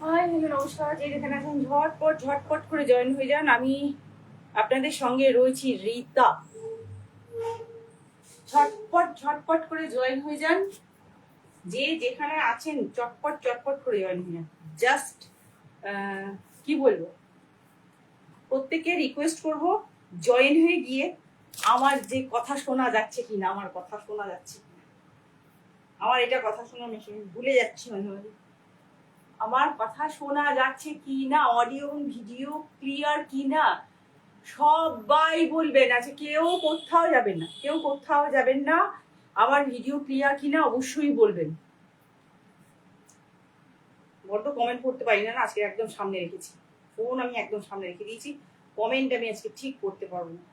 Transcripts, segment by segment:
Hi hello নমস্কার, যে যেখানে আছেন ঝটপট ঝটপট করে জয়েন হয়ে যান। আমি আপনাদের সঙ্গে রয়েছি রীতা। ঝটপট ঝটপট করে জয়েন হয়ে যান, যে যেখানে আছেন চটপট চটপট করে জয়েন হয়ে যান। জাস্ট কি বলবো, প্রত্যেককে রিকোয়েস্ট করব জয়েন হয়ে গিয়ে আমার যে কথা শোনা যাচ্ছে কিনা, আমার কথা শোনা যাচ্ছে কিনা, আমার এটা কথা শোনা মেশিন ভুলে যাচ্ছি মাঝে মাঝে, আমার কথা শোনা যাচ্ছে কি না, অডিও এবং ভিডিও ক্লিয়ার কি না, সবাই বলবেন। আচ্ছা, কেউ কোথাও যাবেন না, কেউ কোথাও যাবেন না, আমার ভিডিও ক্লিয়ার কি না অবশ্যই বলবেন। বড্ড কমেন্ট করতে পারি না, আজকে একদম সামনে রেখেছি ফোন, আমি একদম সামনে রেখে দিয়েছি, কমেন্ট আমি আজকে ঠিক করতে পারবো না।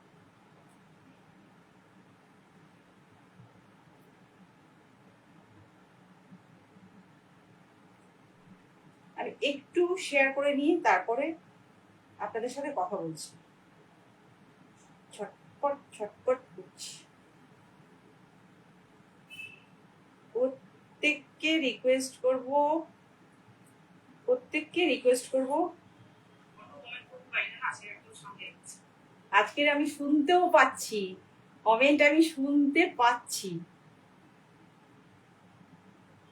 আমি একটু শেয়ার করে নিয়ে তারপরে আপনাদের সাথে কথা বলছি। ছটপট ছটপট করছি। প্রত্যেককে রিকোয়েস্ট করব, প্রত্যেককে রিকোয়েস্ট করব, আজকের আমি শুনতেও পাচ্ছি কমেন্ট, আমি শুনতে পাচ্ছি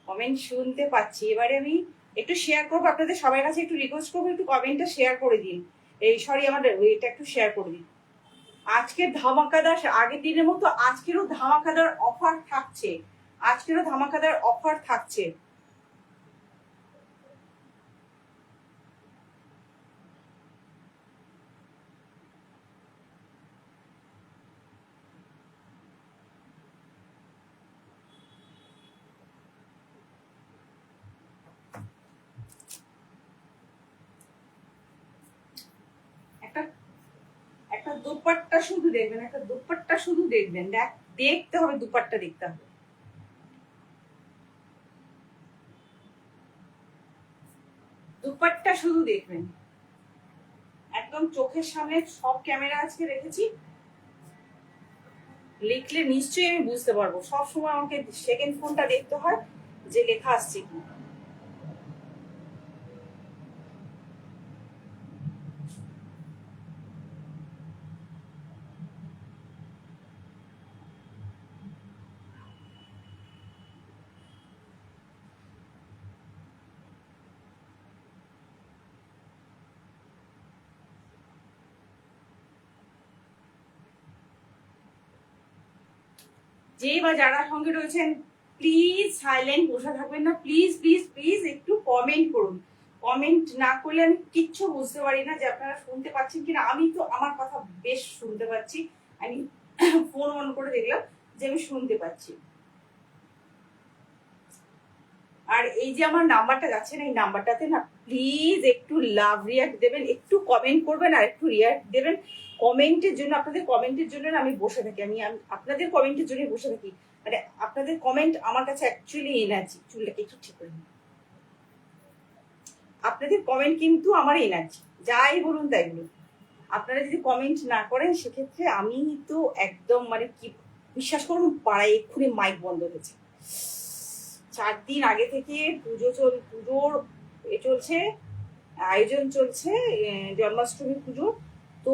কমেন্ট শুনতে পাচ্ছি। এবারে আমি একটু শেয়ার করবো আপনাদের সবার কাছে, একটু রিকোয়েস্ট করবো একটু কমেন্টটা শেয়ার করে দিন। এই সরি, আমাদের এটা একটু শেয়ার করে দিন। আজকের ধামাকাদার, আগের দিনের মতো আজকেরও ধামাকাদার অফার থাকছে, আজকেরও ধামাকাদার অফার থাকছে। একটা একটা দুপাট্টা শুধু দেখবেন, একটা দুপাট্টা শুধু দেখবেন, দেখতে হবে, দুপাট্টা দেখতে হবে। দুপাট্টা শুধু দেখবেন, একদম চোখের সামনে সব ক্যামেরা আজকে রেখেছি, লিখলে নিশ্চয়ই আমি বুঝতে পারবো। সব সময় আমাকে সেকেন্ড ফোনটা দেখতে হয় যে লেখা আসছে কি। যে বা যারা সঙ্গে রয়েছেন প্লিজ সাইলেন্ট বসে থাকবেন না, প্লিজ প্লিজ প্লিজ একটু কমেন্ট করুন। কমেন্ট না করলে আমি কিচ্ছু বুঝতে পারি না যে আপনারা শুনতে পাচ্ছেন কিনা। আমি তো আমার কথা বেশ শুনতে পাচ্ছি, আমি ফোন অন করে দেখলাম যে আমি শুনতে পাচ্ছি। আর এই যে আমার নাম্বারটা যাচ্ছে না, এই নাম্বারটাতে না প্লিজ একটু লাভ রিয়াক্ট দেবেন, একটু কমেন্ট করবেন আর একটু রিয়াক্ট দেবেন। কমেন্টের জন্য, আপনাদের কমেন্টের জন্য আমি বসে থাকি, আমি আপনাদের কমেন্টের জন্য বসে থাকি। মানে আপনাদের কমেন্ট আমার কাছে অ্যাকচুয়ালি এনার্জি। চুলটাকে একটু ঠিক করে নিন। আপনাদের কমেন্ট কিন্তু আমার এনার্জি, যাই বলুন তাই বলুন। আপনারা যদি কমেন্ট না করেন সেক্ষেত্রে আমি তো একদম মানে কি, বিশ্বাস করুন পাড়ায় এক্ষুনি মাইক বন্ধ হয়েছে। 4 দিন আগে থেকে পুজোর চলছে, আয়োজন চলছে, জন্মাষ্টমী পুজোর, তো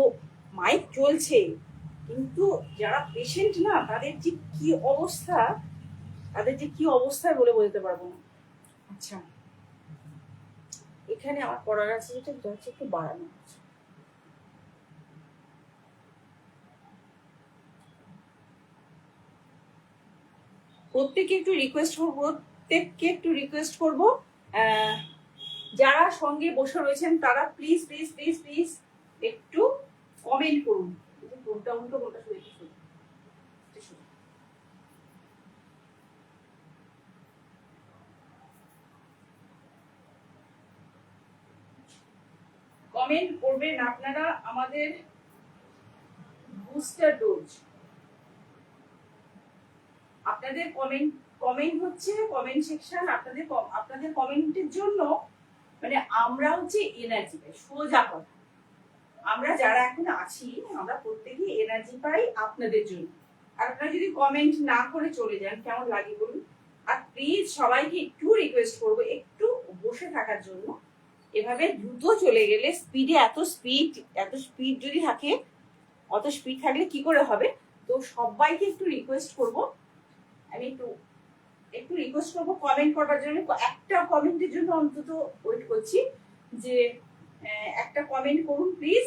মাইক চলছে, কিন্তু যারা পেশেন্ট না তাদের যে কি অবস্থা, তাদের যে কি অবস্থায় বলে বলতে পারবো না। আচ্ছা, এখানে আমার পড়ার আছে যেটা হচ্ছে একটু বাড়ানো আছে। প্রত্যেককে একটু রিকোয়েস্ট করবো, প্রত্যেককে একটু রিকোয়েস্ট করবো, যারা সঙ্গে বসে রয়েছেন তারা প্লিজ প্লিজ প্লিজ প্লিজ একটু কমেন্ট করুন। কোনটা উল্টো কোনটা শুধু কমেন্ট করবেন আপনারা। আমাদের বুস্টার ডোজ, আপনাদের কমেন্ট, কমেন্ট হচ্ছে কমেন্ট সেকশন, আপনাদের কমেন্টের জন্য মানে আমরা হচ্ছে এনার্জি পাই। সোজা কথা, আমরা যারা এখন আছি আমরা প্রত্যেকেই এনার্জি পাই আপনাদের জন্য। আর আপনারা যদি কমেন্ট না করে চলে যান কেমন লাগে বলুন। আর প্লিজ সবাইকে একটু রিকোয়েস্ট করবো একটু বসে থাকার জন্য, এভাবে দ্রুত চলে গেলে স্পিডে এত স্পিড যদি থাকে, অত স্পিড থাকলে কি করে হবে? তো সবাইকে একটু রিকোয়েস্ট করব, আমি একটু রিকোয়েস্ট করবো কমেন্ট করবার জন্য। একটা কমেন্টের জন্য অন্তত ওয়েট করছি যে একটা কমেন্ট করুন প্লিজ,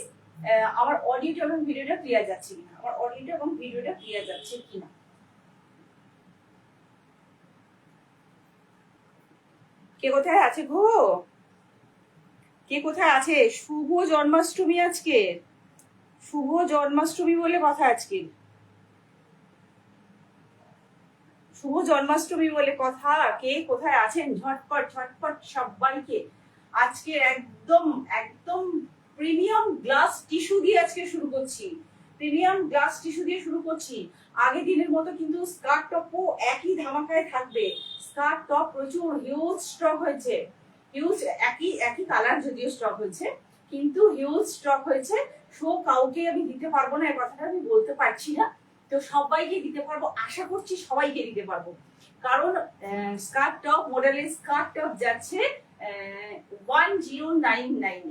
আমার অডিওটা এবং ভিডিওটা ক্লিয়ার যাচ্ছে কিনা, আমার অডিওটা এবং ভিডিওটা ক্লিয়ার যাচ্ছে কিনা। কে কোথায় আছে গো? কে কোথায় আছে? শুভ জন্মাষ্টমী আজকে, শুভ জন্মাষ্টমী বলে কথা আজকে, শুভ জন্মাষ্টমী বলে কথা। কে কোথায় আছেন? ঝটপট ঝটপট সবাইকে আজকে একদম একদম প্রিমিয়াম গ্লাস টিস্যু দিয়ে আজকে শুরু করছি, প্রিমিয়াম গ্লাস টিস্যু দিয়ে শুরু করছি। আগের দিনের মতো কিন্তু স্কার্ট টপও একই ধামাকায় থাকবে। স্কার্ট টপ প্রচুর হিউজ স্টক হয়েছে, হিউজ একই একই কালার যদিও স্টক হয়েছে, কিন্তু হিউজ স্টক হয়েছে। সো কাউকে আমি দিতে পারবো না, এই কথাটা আমি বলতে পারছি না। তো সবাইকে দিতে পারবো, আশা করছি সবাইকে দিতে পারবো, কারণ স্কার্ট টপ মডেলের স্কার্ট টপ যাচ্ছে 1099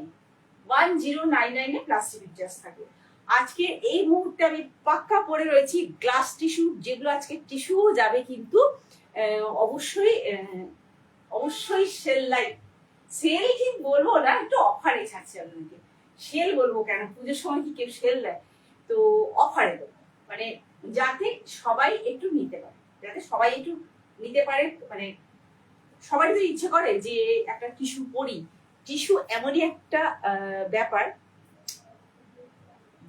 1099 প্লাস শিপিং চার্জ থাকে। আজকে এই মুহূর্তে আমি পাক্কা পরে রয়েছি গ্লাস টিস্যু, যেগুলো আজকে টিস্যু যাবে কিন্তু অবশ্যই অবশ্যই সেল ঠিক বলবো না, একটু অফারে ছাড়ছে আপনাকে। সেল বলবো কেন, পুজোর সময় কি কেউ সেল দেয়? তো অফারে দেবো, মানে যাতে সবাই একটু নিতে পারে, যাতে সবাই একটু নিতে পারে। মানে সবারই তো ইচ্ছে করে যে একটা টিস্যু পরি। টিস্যু এমনই একটা ব্যাপার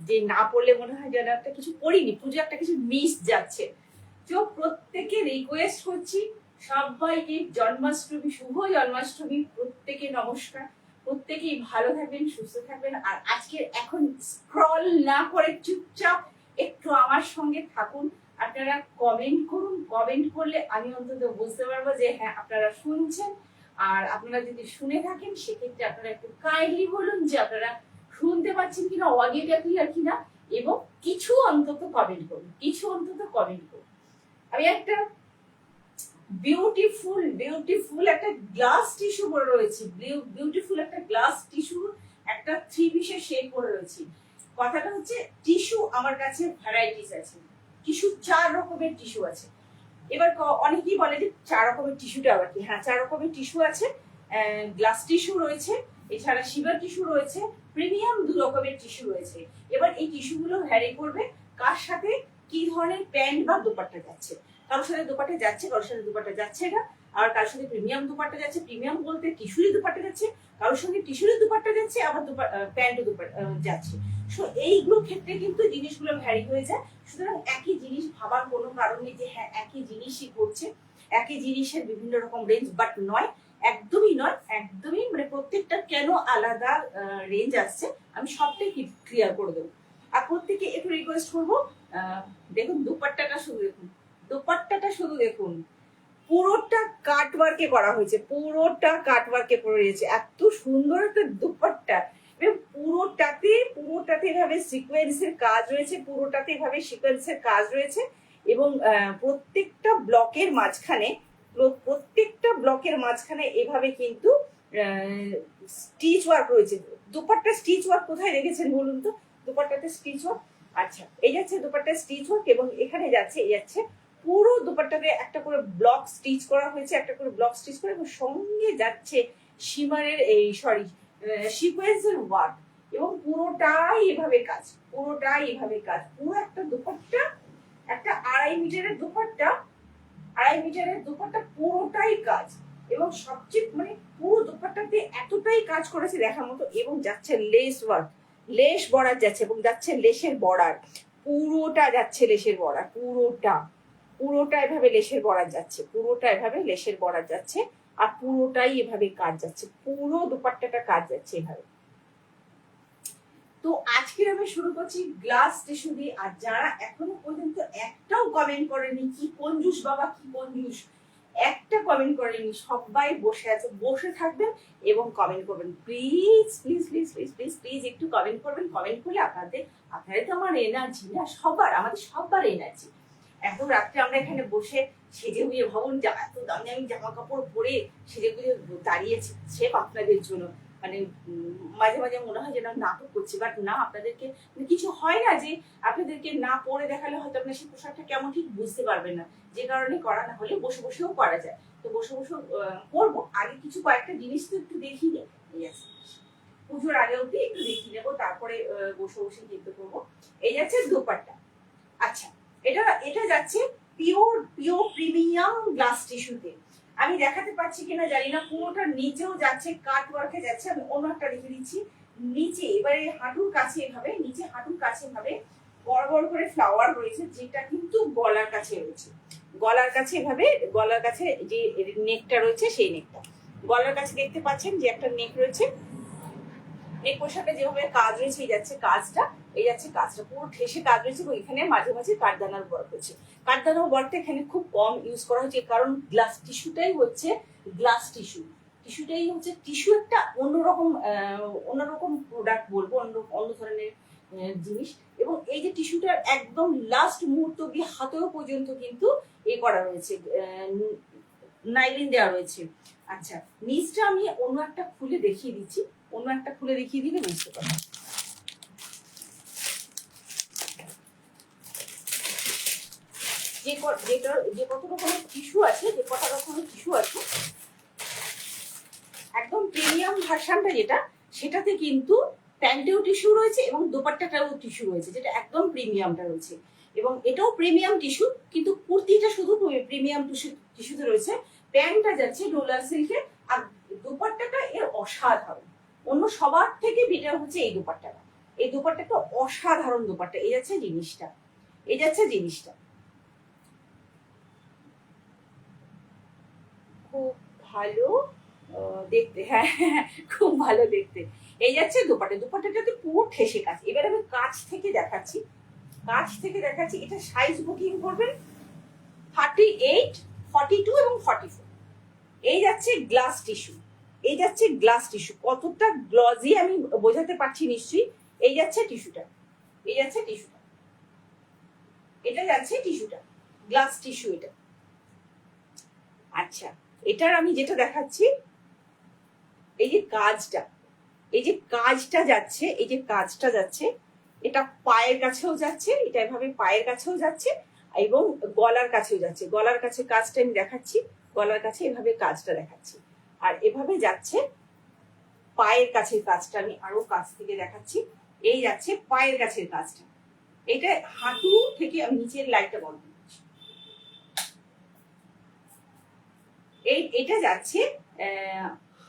যে না পড়লে মনে হয় যেন একটা কিছু পড়িনি, পুজো একটা কিছু মিস যাচ্ছে। তো প্রত্যেকে রিকোয়েস্ট করছি সবাইকে জন্মাষ্টমী, শুভ জন্মাষ্টমী, প্রত্যেকে নমস্কার। প্রত্যেকেই ভালো থাকবেন, সুস্থ থাকবেন। আর আজকে এখন স্ক্রল না করে চুপচাপ একটু আমার সঙ্গে থাকুন, আপনারা কমেন্ট করুন। কমেন্ট করলে আমি অন্তত বুঝতে পারবো যে হ্যাঁ আপনারা শুনছেন। আর আপনারা যদি শুনে থাকেন সেক্ষেত্রে আপনারা একটু কাইন্ডলি বলুন যে আপনারা শুনতে পাচ্ছেন কিনা, অডিওটা ক্লিয়ার কিনা, এবং কিছু অন্তত কমেন্ট করুন, কিছু অন্তত কমেন্ট করুন। আমি একটা বিউটিফুল একটা গ্লাস টিস্যু পরে রয়েছি, বিউটিফুল একটা গ্লাস টিস্যু, একটা 3 পিসের শেড পরে রয়েছি। কথাটা হচ্ছে টিস্যু আমার কাছে ভ্যারাইটিস আছে, টিস্যু 4 রকমের টিস্যু আছে। এবার অনেকেই বলে যে 4 রকমের টিস্যুটা আবার কি? হ্যাঁ, 4 রকমের টিস্যু আছে। গ্লাস টিস্যু রয়েছে, এছাড়া শিভার টিস্যু রয়েছে, প্রিমিয়াম 2 রকমের টিস্যু রয়েছে। এবার এই টিস্যুগুলো ভ্যারি করবে কার সাথে কি ধরনের প্যান্ট বা দোপাট্টা যাচ্ছে। কারোর সাথে দোপাট্টা যাচ্ছে, কারোর সাথে দোপাট্টা যাচ্ছে না। আর কারোর সাথে প্রিমিয়াম দোপাট্টা যাচ্ছে, প্রিমিয়াম বলতে টিস্যুরি দোপাট্টা যাচ্ছে, কারোর সঙ্গে টিস্যুরি দোপাট্টা যাচ্ছে, আবার প্যান্টও দোপাট্টা যাচ্ছে। সো এইগুলো ক্ষেত্রে কিন্তু জিনিসগুলো ভ্যারি হয়ে যায়। সুতরাং একই জিনিস ভাবার কোনো কারণ নেই যে হ্যাঁ একই জিনিসই করছে, একই জিনিসের বিভিন্ন রকম রেঞ্জ, বাট নয়, একদমই নয়, একদমই মানে প্রত্যেকটা কেন আলাদা রেঞ্জ আসছে আমি সবটাই ক্লিয়ার করে দেবো। আর প্রত্যেকে একটু রিকোয়েস্ট করবো, দেখুন দোপাট্টাটা শুধু দেখুন, দোপাট্টাটা শুধু দেখুন, পুরোটা কাট ওয়ার্কে করা হয়েছে, পুরোটা কাট ওয়ার্কে পড়ে রয়েছে। এত সুন্দর একটা দোপাট্টা, পুরোটাতে এভাবে সিকোয়েন্সের কাজ রয়েছে, পুরোটাতে এভাবে সিকোয়েন্সের কাজ রয়েছে। এবং প্রত্যেকটা ব্লকের মাঝখানে এভাবে কিন্তু স্টিচ ওয়ার্ক রয়েছে। দোপাট্টা স্টিচ ওয়ার্ক কোথায় রেখেছেন বলুন তো? দোপাট্টাতে স্টিচ ওয়ার্ক, আচ্ছা এই যাচ্ছে দোপাট্টা স্টিচ ওয়ার্ক, এবং এখানে যাচ্ছে পুরো দোপাট্টাতে একটা করে ব্লক স্টিচ করা হয়েছে, একটা করে ব্লক স্টিচ করে, এবং সঙ্গে যাচ্ছে শিমারের সিকোয়েন্সের ওয়ার্ক, এবং পুরোটাই এভাবে কাজ, পুরো একটা দোপাট্টা, একটা 2.5 মিটারের দোপাট্টা পুরোটাই কাজ। এবং সবচেয়ে মানে পুরো দোপাট্টাতে এতটাই কাজ করেছে দেখার মতো। এবং যাচ্ছে লেস ওয়ার্ক, লেস বর্ডার যাচ্ছে, এবং যাচ্ছে লেসের বর্ডার, পুরোটা যাচ্ছে লেসের বর্ডার, পুরোটা এভাবে লেসের বর্ডার যাচ্ছে, আর পুরোটাই এভাবে কাজ যাচ্ছে, পুরো দোপাট্টাটা কাজ যাচ্ছে এভাবে। তো আজকের আমি শুরু করছি গ্লাস টিস্যু দিয়ে। আর যারা এখনো পর্যন্ত একটাও কমেন্ট করেনি, কি কঞ্জুস বাবা, কি কঞ্জুস, একটা কমেন্ট করেনি, সবাই বসে আছে, বসে থাকবেন এবং কমেন্ট করবেন। Please please please please please please একটু কমেন্ট করবেন। কমেন্ট করলে আপনাদের তো আমার এনার্জি না, আমাদের সবার এনার্জি। এত রাত্রে আমরা এখানে বসে সেজে গুজে, ভাবুন এত দামি জামা কাপড় পরে সেজে গুজে দাঁড়িয়েছি, সে আপনাদের জন্য। মানে মাঝে মাঝে মনে হয় যেন নাটক করছি, বাট না, আপনাদেরকে কিছু হয় না যে আপনাদেরকে না পরে দেখালে হয়তো আপনার সেই পোশাকটা কেমন ঠিক বুঝতে পারবেন না, যে কারণে করা না হলে বসে বসেও করা যায়। তো বসে বসে করবো। আগে কিছু কয়েকটা জিনিস তো একটু দেখিয়ে নেই, পুজোর আগে অব্দি একটু দেখিয়ে নেবো, তারপরে বসে বসে কিন্তু করবো। এই যাচ্ছে দোপাট্টা। আচ্ছা, এটা এটা যাচ্ছে পিওর পিওর প্রিমিয়াম গ্লাস টিস্যুতে। আমি দেখাতে পাচ্ছি কিনা জানি না, পুরোটা নিচেও যাচ্ছে, কাট ওয়ার্কে যাচ্ছে। আমি অন্য একটা রেখে দিচ্ছি নিচে, এবারে হাঁটুর কাছে এভাবে, নিচে হাঁটুর কাছে এভাবে বড় বড় করে ফ্লাওয়ার রয়েছে, যেটা কিন্তু গলার কাছে রয়েছে। গলার কাছে এভাবে, গলার কাছে যে নেকটা রয়েছে সেই নেকটা, গলার কাছে দেখতে পাচ্ছেন যে একটা নেক রয়েছে। নেক পোশাকে যেভাবে কাজ রয়েছে, এই যাচ্ছে কাজটা, এই যাচ্ছে কাজটা পুরো ঠেসে কাজ রয়েছে, এবং এখানে মাঝে মাঝে কাঠদানার ওয়ার্ক হচ্ছে। কাঠদানার ওয়ার্কটা এখানে খুব কম ইউজ করা হচ্ছে, কারণ গ্লাস টিস্যুটাই হচ্ছে গ্লাস টিস্যু, টিস্যুটাই হচ্ছে টিস্যু একটা অন্যরকম অন্যরকম প্রোডাক্ট বলবো, অন্য ধরনের জিনিস। এবং এই যে টিস্যুটার একদম লাস্ট মুহূর্ত অব্দি হাতেও পর্যন্ত কিন্তু এ করা রয়েছে, নাইলিন দেওয়া রয়েছে। আচ্ছা, নিচটা আমি অন্য একটা খুলে দেখিয়ে দিচ্ছি, অন্য একটা খুলে দেখিয়ে দিলে বুঝতে পারবেন। যে কত রকমের টিস্যু আছে, যে কত রকমের টিস্যু আছে, একদম প্রিমিয়াম ভার্সনটা যেটা, সেটাতে কিন্তু প্যান্টেও টিস্যু রয়েছে এবং দোপাট্টাটাও টিস্যু রয়েছে, যেটা একদম প্রিমিয়ামটা রয়েছে। এবং এটাও প্রিমিয়াম টিস্যু, কিন্তু কুর্তিটা শুধু প্রিমিয়াম টিস্যুতে রয়েছে। প্যান্টটা যাচ্ছে ডোলা সিল্কে, আর দোপাট্টাটা এর অসাধারণ, অন্য সবার থেকে বেটার হচ্ছে এই দোপাট্টাটা। এই দোপাট্টাটা অসাধারণ দোপাট্টা। এই যাচ্ছে জিনিসটা, এই যাচ্ছে জিনিসটা, খুব ভালো দেখতে। হ্যাঁ, খুব ভালো দেখতে। এই যাচ্ছে দোপাট্টা, দোপাট্টাটাতে পুরো ঠেসে কাজ। এবার আমি কাছ থেকে দেখাচ্ছি, কাছ থেকে দেখাচ্ছি। এটা সাইজ বুকিং করবেন 38, 42 এবং 44। এই যাচ্ছে গ্লাস টিস্যু, এই যাচ্ছে গ্লাস টিস্যু, কতটা গ্লজি আমি বোঝাতে পারছি নিশ্চয়ই। এই যাচ্ছে টিস্যুটা, এই যাচ্ছে টিস্যুটা, এটা যাচ্ছে টিস্যুটা, গ্লাস টিস্যু এটা। আচ্ছা, এটার আমি যেটা দেখাচ্ছি, এই যে কাজটা, এই যে কাজটা যাচ্ছে, এই যে কাজটা যাচ্ছে, এটা পায়ের কাছেও যাচ্ছে, এটা এভাবে পায়ের কাছেও যাচ্ছে, এবং গলার কাছেও যাচ্ছে। গলার কাছে কাজটা আমি দেখাচ্ছি, গলার কাছে এভাবে কাজটা দেখাচ্ছি, আর এভাবে যাচ্ছে পায়ের কাছের কাজটা। আমি আরো কাছ থেকে দেখাচ্ছি, এই যাচ্ছে পায়ের কাছের কাজটা। এটা হাঁটু থেকে আমি নিচের লাইটটা বন্ধ করছি। এটা যাচ্ছে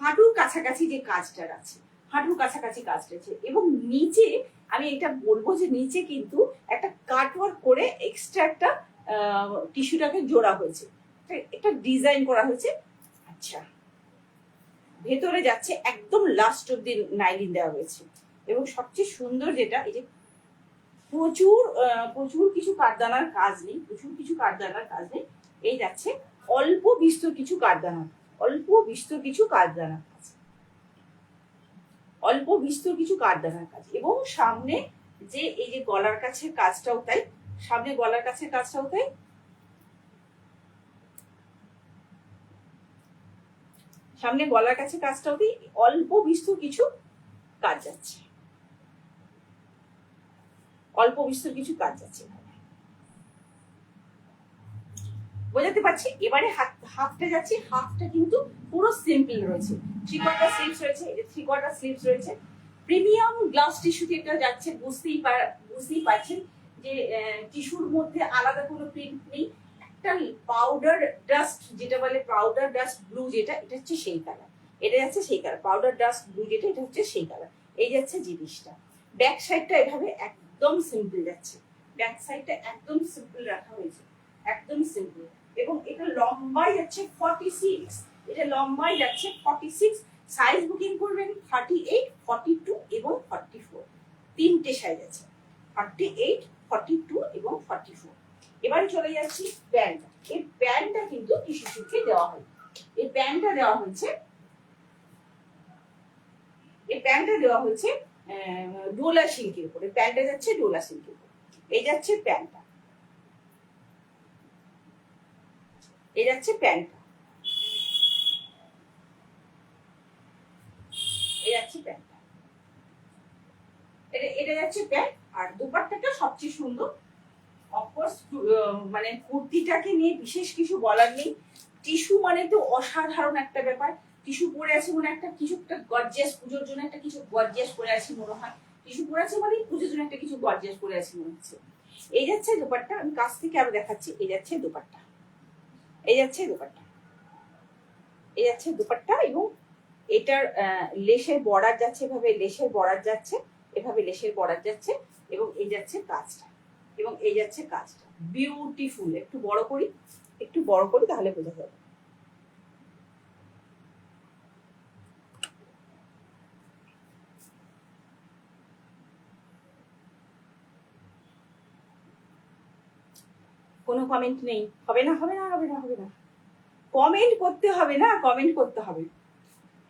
হাঁটুর কাছাকাছি যে কাজটা আছে, হাঁটুর কাছাকাছি কাজটা আছে। এবং নিচে আমি এটা বলবো যে নিচে কিন্তু একটা কাটওয়ার্ক করে এক্সট্রা একটা টিস্যুটাকে জোড়া হয়েছে, একটা ডিজাইন করা হয়েছে। আচ্ছা, ভেতরে যাচ্ছে একদম লাস্ট অব্দি নাইলিন দেওয়া হয়েছে। এবং সবচেয়ে সুন্দর যেটা, এই যে প্রচুর প্রচুর কিছু কাঠদানার কাজ নেই, প্রচুর কিছু কাঠদানার কাজ নেই। এই যাচ্ছে অল্প বিস্তর কিছু কাঠদানা, অল্প বিস্তর কিছু কাঠদানার কাজ, অল্প বিস্তর কিছু কাঠদানার কাজ। এবং সামনে যে এই যে গলার কাছে কাজটাও তাই, সামনে গলার কাছে কাজটাও তাই, সামনে গলার কাছে কাজটাও তাই, অল্প বিস্তর কিছু কাজ যাচ্ছে, অল্প বিস্তর কিছু কাজ যাচ্ছে। বোঝাতে পারছি? এবারে হাফটা যাচ্ছে, হাফটা কিন্তু পুরো সিম্পল রয়েছে, 3/4 স্লিভস রয়েছে, এই যে 3/4 স্লিভস রয়েছে। প্রিমিয়াম গ্লাস টিস্যুতে এটা যাচ্ছে, বুঝতেই পারছেন যে টিস্যুর মধ্যে আলাদা কোনো প্রিন্ট নেই। একটা পাউডার ডাস্ট, যেটা বলে পাউডার ডাস্ট ব্লু, যেটা এটা হচ্ছে সেই কালার, এটা যাচ্ছে সেই কালার, পাউডার ডাস্ট ব্লু যেটা, এটা হচ্ছে সেই কালার। এই যাচ্ছে জিনিসটা। ব্যাক সাইডটা এভাবে একদম সিম্পল যাচ্ছে, ব্যাক সাইডটা একদম সিম্পল রাখা হয়েছে, একদম সিম্পল। এবং এটা লম্বাই যাচ্ছে 46, এটা লম্বাই যাচ্ছে 46। সাইজ বুকিং করবেন 38, 42 এবং 44, তিনটে সাইজ আছে, 38, 42 এবং 44। এবারে চলে যাচ্ছি প্যান্ট। এই প্যান্টটা কিন্তু টিস্যু সিল্কে দেওয়া হয়, এই প্যান্টটা দেওয়া হয়েছে, এই প্যান্টটা দেওয়া হয়েছে ডোলা সিল্কের উপরে। প্যান্টটা যাচ্ছে ডোলা সিল্কের উপরে, এই যাচ্ছে প্যান্টটা, এই যাচ্ছে প্যান্টটা, এই যাচ্ছে প্যান্টটা, এটা যাচ্ছে প্যান্ট। আর দুপাট্টাটা সবচেয়ে সুন্দর। অফকোর্স মানে কুর্তিটাকে নিয়ে বিশেষ কিছু বলার নেই। টিস্যু মানে তো অসাধারণ একটা ব্যাপার। টিস্যু পরে আছে মনে একটা কিছু একটা গর্জিয়াস, পুজোর জন্য একটা কিছু গর্জিয়াস পরে আছে মনে হয়। টিস্যু পরে আছে মানে পুজোর জন্য একটা কিছু গর্জিয়াস পরে আছে মনে হচ্ছে। এই যাচ্ছে দুপাট্টা, আমি কাছ থেকে আরো দেখাচ্ছি। এই যাচ্ছে দুপাট্টা, এই যাচ্ছে দুপাট্টা, এই যাচ্ছে দুপাট্টা। এবং এটার লেসের বর্ডার যাচ্ছে এভাবে, লেসের বর্ডার যাচ্ছে এভাবে, লেসের বর্ডার যাচ্ছে। এবং এই যাচ্ছে কাজটা, এবং এই যাচ্ছে কাজটা। বিউটিফুল। একটু বড় করি, একটু বড় করি, তাহলে বোঝা যাবে। কোনো কমেন্ট নেই? হবে না, হবে না, হবে না, হবে না। কমেন্ট করতে হবে না, কমেন্ট করতে হবে।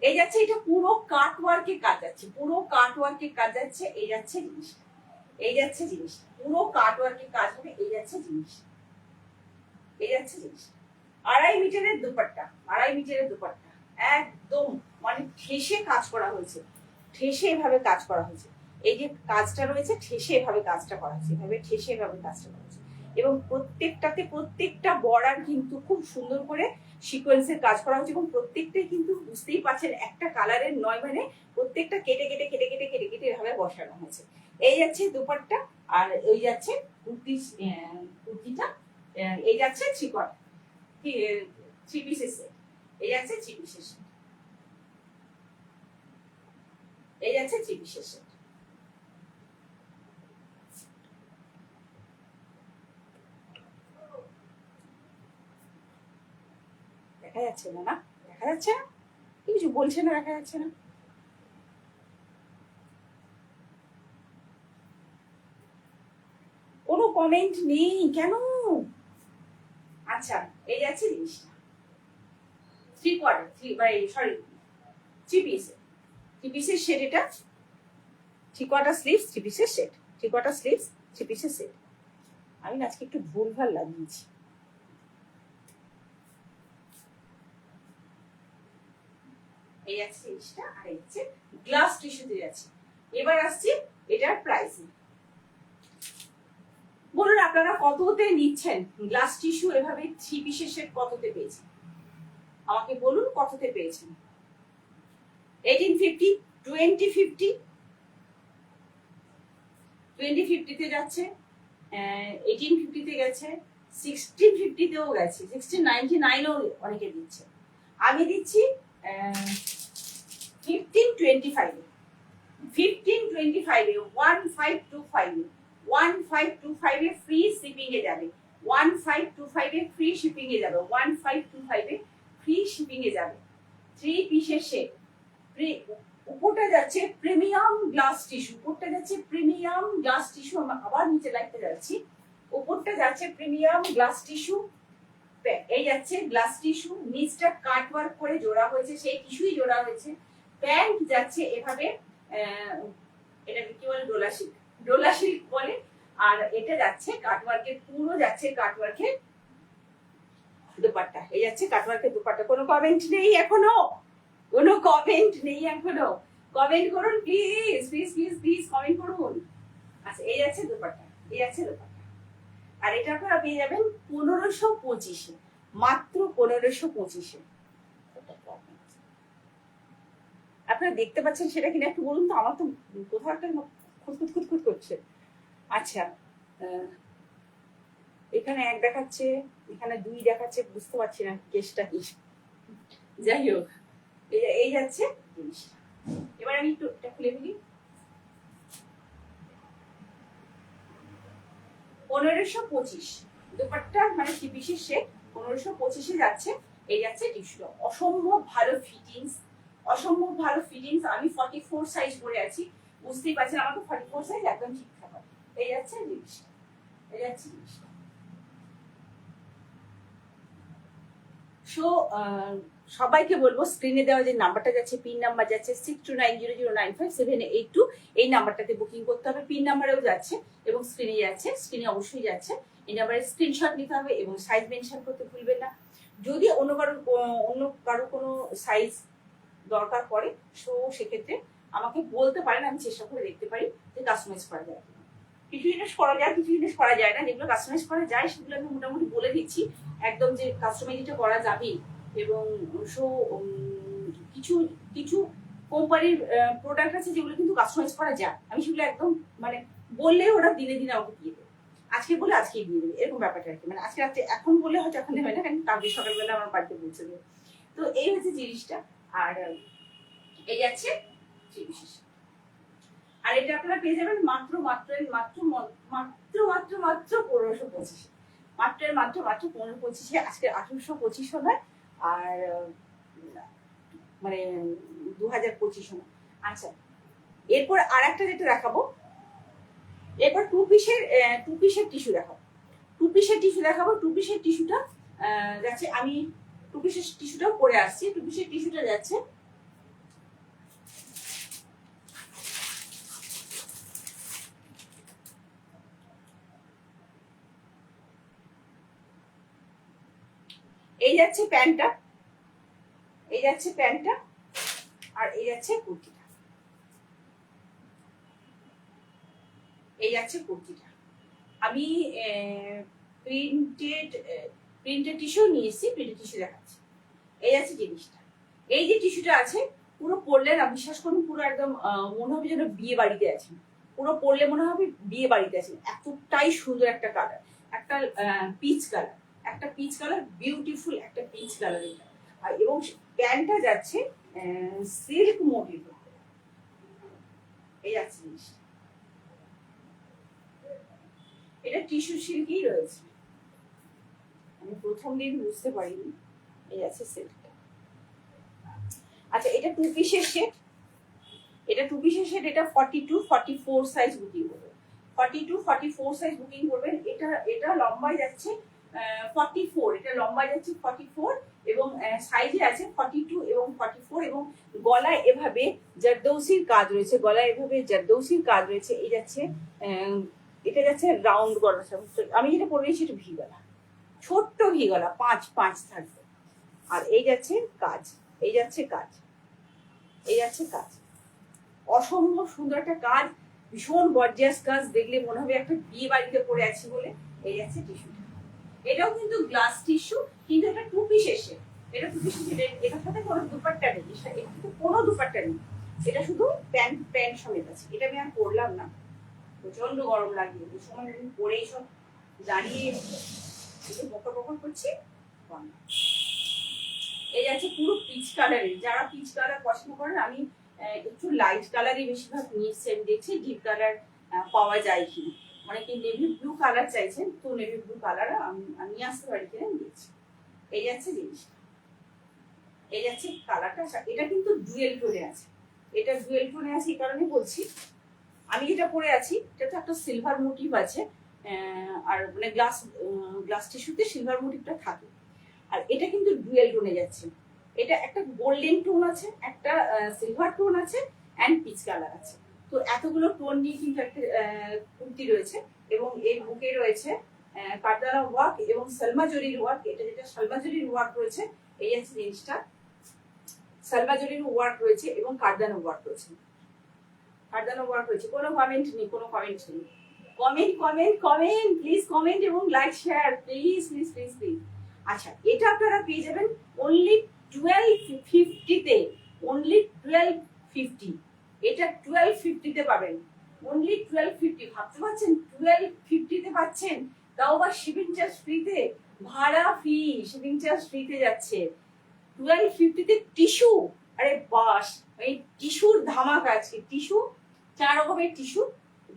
এই যাচ্ছে, এটা পুরো কাট ওয়ার্কের কাজ যাচ্ছে, পুরো কাট ওয়ার্কের কাজ যাচ্ছে। এই যাচ্ছে জিনিসটা, এই যাচ্ছে জিনিসটা, পুরো কাট ওয়ার্কের কাজ হবে। এই যাচ্ছে জিনিসটা, এই যাচ্ছে জিনিসটা। 2.5 মিটারের দুপাট্টা, 2.5 মিটারের দুপাট্টা। একদম মানে ঠেসে কাজ করা হয়েছে, ঠেসে এভাবে কাজ করা হয়েছে। এই যে কাজটা রয়েছে, ঠেসে এভাবে কাজটা করা হয়েছে, এভাবে ঠেসে এভাবে কাজটা করা হয়েছে। এবং প্রত্যেকটাতে প্রত্যেকটা বর্ডার কিন্তু খুব সুন্দর করে সিকোয়েন্সের কাজ করা হচ্ছে। এবং প্রত্যেকটাই কিন্তু বুঝতেই পারছেন একটা কালারের নয়, মানে প্রত্যেকটা কেটে কেটে কেটে কেটে কেটে কেটে এভাবে বসানো হয়েছে। এই যাচ্ছে দুপাট্টা। আর ওই যাচ্ছে কুর্তিটা, এই যাচ্ছে থ্রি পিসের সেট। এই যাচ্ছে থ্রি পিসের সেট, এই যাচ্ছে থ্রি পিসের সেট। দেখা যাচ্ছে না? না দেখা যাচ্ছে না, কিছু বলছে না, দেখা যাচ্ছে না। কোনো কমেন্ট নেই কেন? আচ্ছা, এই যাচ্ছে জিনিসটা থ্রি কোয়ার্টার, থ্রি পিসের, থ্রি পিসের সেট। এটা থ্রি কোয়ার্টার স্লিভস, থ্রি পিসের set, three quarter sleeves, three পিসের সেট। আমি আজকে একটু ভুলভাল লাগিয়েছি। এই যাচ্ছে জিনিসটা। আর এই হচ্ছে গ্লাস টিস্যুতে যাচ্ছে। এবার আসছি এটার প্রাইসে। বলুন আপনারা কততে নিচ্ছেন গ্লাস টিস্যু এভাবে থ্রি পিসের সেট? কততে পেয়েছেন আমাকে বলুন, কততে পেয়েছেন? 1850, 2050, 2050-তে যাচ্ছে, 1850-তে গেছে, 1650-তেও গেছে, 1699-ও অনেকে দিচ্ছে। আমি দিচ্ছি 1525-এ, 1525-এ, 1525-এ, 1525-এ ফ্রি শিপিং এ যাবে, 1525-এ ফ্রি শিপিং এ যাবে, 1525-এ ফ্রি শিপিং এ যাবে। থ্রি পিসের সেট। উপরটা যাচ্ছে প্রিমিয়াম গ্লাস টিস্যু, উপরটা যাচ্ছে প্রিমিয়াম গ্লাস টিস্যু। আমরা আবার নিচে লাইটতে যাচ্ছি। উপরটা যাচ্ছে প্রিমিয়াম গ্লাস টিস্যু, এই যাচ্ছে গ্লাস টিস্যু, নিচটা কাট ওয়ার্ক করে জোড়া হয়েছে, সেই টিস্যুই জোড়া হয়েছে। প্যান্ট যাচ্ছে এভাবে, এটাকে কি বলে, ডোলা সিল্ক, ডোলা সিল্ক বলে। আর এটা যাচ্ছে কাটওয়ার্কের, পুরো যাচ্ছে কাটওয়ার্কের দুপাট্টা। এই যাচ্ছে কাটওয়ার্কের দুপাট্টা। কোনো কমেন্ট নেই এখনো? কোনো কমেন্ট নেই এখনো? কমেন্ট করুন please, please please please comment করুন। আচ্ছা, এই যাচ্ছে দুপাট্টা, এই যাচ্ছে দুপাট্টা। আর এটা আপনারা পেয়ে যাবেন 1525-এ, মাত্র 1525-এ। আপনারা দেখতে পাচ্ছেন সেটা কিনা একটু বলুন তো? আমার তো কোথাও একটা খুঁতখুত খুঁতখুত করছে। আচ্ছা, এখানে 1 দেখাচ্ছে, এখানে 2 দেখাচ্ছে, বুঝতে পারছি না কেসটা কি। যাই হোক, এই যাচ্ছে জিনিসটা। এবার আমি একটু এটা খুলে ফেলি। 1525 দুপাট্টা, মানে থ্রি পিসের সেট 1525-এ যাচ্ছে। এই যাচ্ছে টিস্যুটা, অসম্ভব ভালো ফিটিংস, অসম্ভব ভালো ফিটিংস। আমি 44 সাইজ পরে আছি, বুঝতেই পারছেন আমার তো 44 সাইজ একদম ঠিকঠাক হয়। এই যাচ্ছে জিনিসটা, এই যাচ্ছে জিনিসটা। সো সবাইকে বলবো, স্ক্রিনে দেওয়া যে নাম্বারটা যাচ্ছে, পিন নাম্বার যাচ্ছে 6290095782, এই নাম্বারটাতে বুকিং করতে হবে। পিন নাম্বারেও যাচ্ছে এবং স্ক্রিনে যাচ্ছে, স্ক্রিনে অবশ্যই যাচ্ছে। এই নাম্বারে স্ক্রিনশট নিতে হবে এবং সাইজ মেনশন করতে ভুলবেন না। যদি অন্য কারো কোনো সাইজ দরকার পড়ে, সো সেক্ষেত্রে আমাকে বলতে পারেন, আমি চেষ্টা করে দেখতে পারি যে কাস্টমাইজ করা যায়। কিছু জিনিস করা যায়, কিছু জিনিস করা যায় না। যেগুলো কাস্টমাইজ করা যায় সেগুলো আমি মোটামুটি বলে দিচ্ছি একদম, যে কাস্টমাইজটা করা যাবে। এবং কিছু কিছু কোম্পানির প্রোডাক্ট আছে যেগুলো কিন্তু কাস্টমাইজ করা যায়, আমি সেগুলো একদম মানে বললে ওরা দিনে দিনে আমাকে দিয়ে দেবে, আজকে বলে আজকেই দিয়ে দেবে, এরকম ব্যাপারটা আর কি। মানে আজকে রাত্রে এখন বললে হয়তো এখন দেবে না, কারণ কালকে সকালবেলা আমার বাড়িতে পৌঁছে দেবে। তো এই হচ্ছে জিনিসটা। আর এই যাচ্ছে বিশেষ। আর এটা আপনারা পেয়ে যাবেন মাত্র মাত্র মাত্র মাত্র মাত্র মাত্র 1525, মাত্র মাত্র মাত্র 1525। আজকে 1825 নয়, আর মানে 2025 নয়। আচ্ছা, এরপর আর একটা যেটা দেখাবো, এরপর টু পিসের টিস্যু দেখাবো। টু পিসের টিস্যুটা যাচ্ছে, আমি টু পিসের টিস্যুটাও পরে আসছি। টু পিসের টিস্যুটা যাচ্ছে এই যাচ্ছে প্যান্টটা, এই যাচ্ছে প্যান্টটা, আর এই যাচ্ছে কুর্তিটা, এই যাচ্ছে কুর্তিটা। আমি প্রিন্টেড টিস্যু নিয়ে এসেছি, প্রিন্টেড টিস্যু দেখাচ্ছি। এই আছে জিনিসটা, এই যে টিস্যুটা আছে পুরো পরলে না, বিশ্বাস করুন পুরো একদম মনে হবে যেন বিয়ে বাড়িতে আছেন, পুরো পরলে মনে হবে বিয়ে বাড়িতে আছেন, এতটাই সুন্দর একটা কালার, একটা পিচ কালার, একটা পিচ কালার, বিউটিফুল একটা পিচ কালার এটা। এবং প্যান্টটা যাচ্ছে সিল্ক মোটিভ, এই যাচ্ছে জিনিসটা, এটা টিস্যু সিল্কই রয়েছে। আমি প্রথম দিন বুঝতে পারিনি, এই আছে সিল্কটা। আচ্ছা, এটা টু পিসের সেট, এটা 42-44 সাইজ বুকিং করবেন, 42-44 সাইজ বুকিং করবেন। এটা লম্বায় যাচ্ছে 44, এটা লম্বায় যাচ্ছে 44, এবং সাইজে আছে 42 এবং 44, এবং গলায় এভাবে জারদৌসির কাজ রয়েছে, গলায় এভাবে জারদৌসির কাজ রয়েছে। এই যাচ্ছে এটা যাচ্ছে রাউন্ড গলা, আমি যেটা পরে নিয়েছি এটা ভি গলা, ছোট্ট ভি গলা, 5 থাকবে। আর এই যাচ্ছে কাজ, এই যাচ্ছে কাজ, এই যাচ্ছে কাজ, অসম্ভব সুন্দর একটা কাজ, ভীষণ গর্জিয়াস কাজ, দেখলে মনে হবে একটা বিয়ে বাড়িতে পরে আছি বলে। এই যাচ্ছে টিস্যুটা, এটাও কিন্তু গ্লাস টিস্যু, কিন্তু এটা টু পিস এসে, এটা টু পিস, এটার সাথে কোনো দুপাট্টা নেই, এটা কোনো দুপাট্টা নেই, এটা শুধু প্যান্ট সমেত আছে। এটা আমি আর পরলাম না, প্রচন্ড গরম লাগবে, ওই সময় আমি পরেই সব দাঁড়িয়ে বকর বকর করছি। এই যাচ্ছে পুরো পিচ কালারের, যারা পিচ কালার পছন্দ করেন, আমি একটু লাইট কালারই বেশিরভাগ নিয়েছি, আমি দেখছি ডিপ কালার পাওয়া যায় কিনা, অনেকে নেভি ব্লু কালার চাইছেন, তো নেভি ব্লু কালার আমি আসতে পারি কিনা দিয়েছি। এই যাচ্ছে জিনিসটা, এই যাচ্ছে কালারটা। এটা কিন্তু ডুয়েল টোনে আছে, এটা ডুয়েল টোনে আছে, এই কারণে বলছি। আমি যেটা পরে আছি এটা তো একটা সিলভার মোটিভ আছে, আর মানে গ্লাস টিস্যুতে সিলভার মোটিভটা থাকে, আর এটা কিন্তু ডুয়েল টোনে যাচ্ছে। এটা একটা গোল্ডেন টোন আছে, একটা সিলভার টোন আছে, অ্যান্ড পিচ কালার আছে। তো এতগুলো টোন নিয়ে কিন্তু একটা কুর্তি রয়েছে, এবং এর বুকে রয়েছে কারদানা ওয়ার্ক এবং সালমা জরির ওয়ার্ক। এটা যেটা সালমা জরির ওয়ার্ক রয়েছে, এই আছে জিনিসটা, সালমা জরির ওয়ার্ক রয়েছে এবং কারদানা ওয়ার্ক রয়েছে, কারদানা ওয়ার্ক রয়েছে। কোনো কমেন্ট নেই, কোনো কমেন্ট নেই, কমেন্ট প্লিজ, কমেন্ট এবং like share please please please please. আচ্ছা, এটা আপনারা পেয়ে যাবেন অনলি 1250-তে, অনলি 1250, এটা 1250-তে পাবেন, অনলি 1250। ভাবতে পারছেন 1250-তে পাচ্ছেন, তাও আবার শিপিং চার্জ ফ্রিতে, ভাড়া ফ্রি, শিপিং চার্জ ফ্রিতে যাচ্ছে 1250-তে টিস্যু। আরে বাস, এই টিস্যুর ধামাকা আছে, টিস্যু 4 রকমের টিস্যু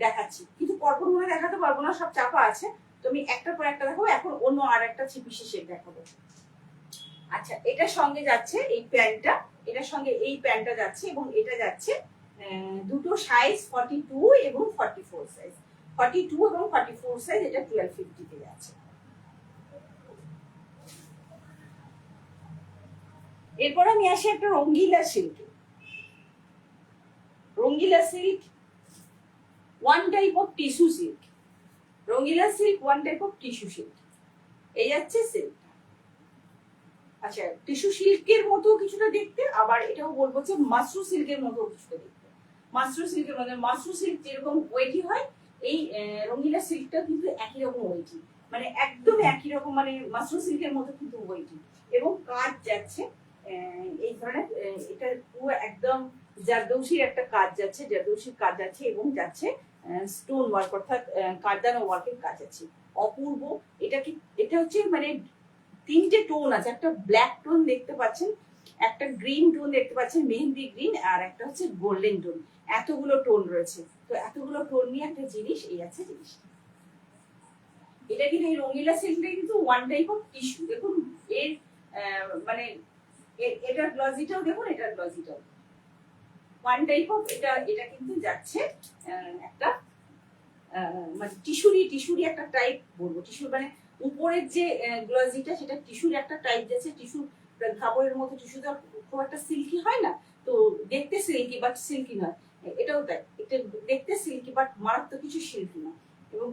দেখাচ্ছি, কিন্তু পরপর মনে দেখাতে পারবো না, সব চাপা আছে, তো আমি একটার পর একটা দেখাবো। এখন অন্য আর একটা চিপিসে সেট দেখাবো। আচ্ছা, এটার সঙ্গে যাচ্ছে এই প্যান্টটা, এটার সঙ্গে এই প্যান্টটা যাচ্ছে, এবং এটা যাচ্ছে দুটো সাইজ 42 এবং 44 সাইজ, 42 এবং 44 সাইজ, এটা 1250-তে যাচ্ছে। এরপর আমি আসি একটা Rangila silk, Rangila silk one type of tissue silk, Rangila silk one type of tissue silk, এই যাচ্ছে সিল্ক। আচ্ছা, টিস্যু সিল্কের মতো কিছুটা দেখতে, আবার এটাও বলবো যে মাশরু সিল্কের মতো কিছুটা দেখতে, মাশরুম সিল্কের মধ্যে, মাশরুম সিল্ক যেরকম ওয়েটি হয়, এই রঙিলা সিল্কটা কিন্তু একই রকম ওয়েটি, মানে একদম একই রকম, মানে মাশরুম সিল্কের মতো কিন্তু ওয়েটি। এবং কাজ যাচ্ছে এই ধরনের, এটা পুরো একদম জারদৌসির একটা কাজ যাচ্ছে, জারদৌসির কাজ যাচ্ছে এবং যাচ্ছে স্টোন ওয়ার্ক অর্থাৎ কারদানা ওয়ার্কের কাজ আছে, অপূর্ব। এটা কি, এটা হচ্ছে মানে তিনটে টোন আছে, একটা ব্ল্যাক টোন দেখতে পাচ্ছেন, একটা গ্রিন টোন দেখতে পাচ্ছেন, মেহেন্দি গ্রিন, আর একটা হচ্ছে গোল্ডেন টোন। এতগুলো টোন রয়েছে, তো এতগুলো টোন নিয়ে একটা জিনিস এই আছে জিনিস। এটা কিন্তু এই রঙিলা সিল্কটা কিন্তু ওয়ান টাইপ অফ টিস্যু। দেখুন এর মানে এটার গ্লজিটাও দেখুন, এটার গ্লজিটাও ওয়ান টাইপ অফ, এটা এটা কিন্তু যাচ্ছে একটা মানে টিস্যুরি একটা টাইপ বলবো, টিস্যু মানে উপরের যে গ্লজিটা সেটা টিস্যুর একটা টাইপ যাচ্ছে, টিস্যু কাপড়ের মতো, টিস্যু তো খুব একটা সিল্কি হয় না, তো দেখতে সিল্কি বাট সিল্কি নয়, এটাও তাই, এটা দেখতে সিল্কি বাট মারাত্মক কিছু সিল্কি না। এবং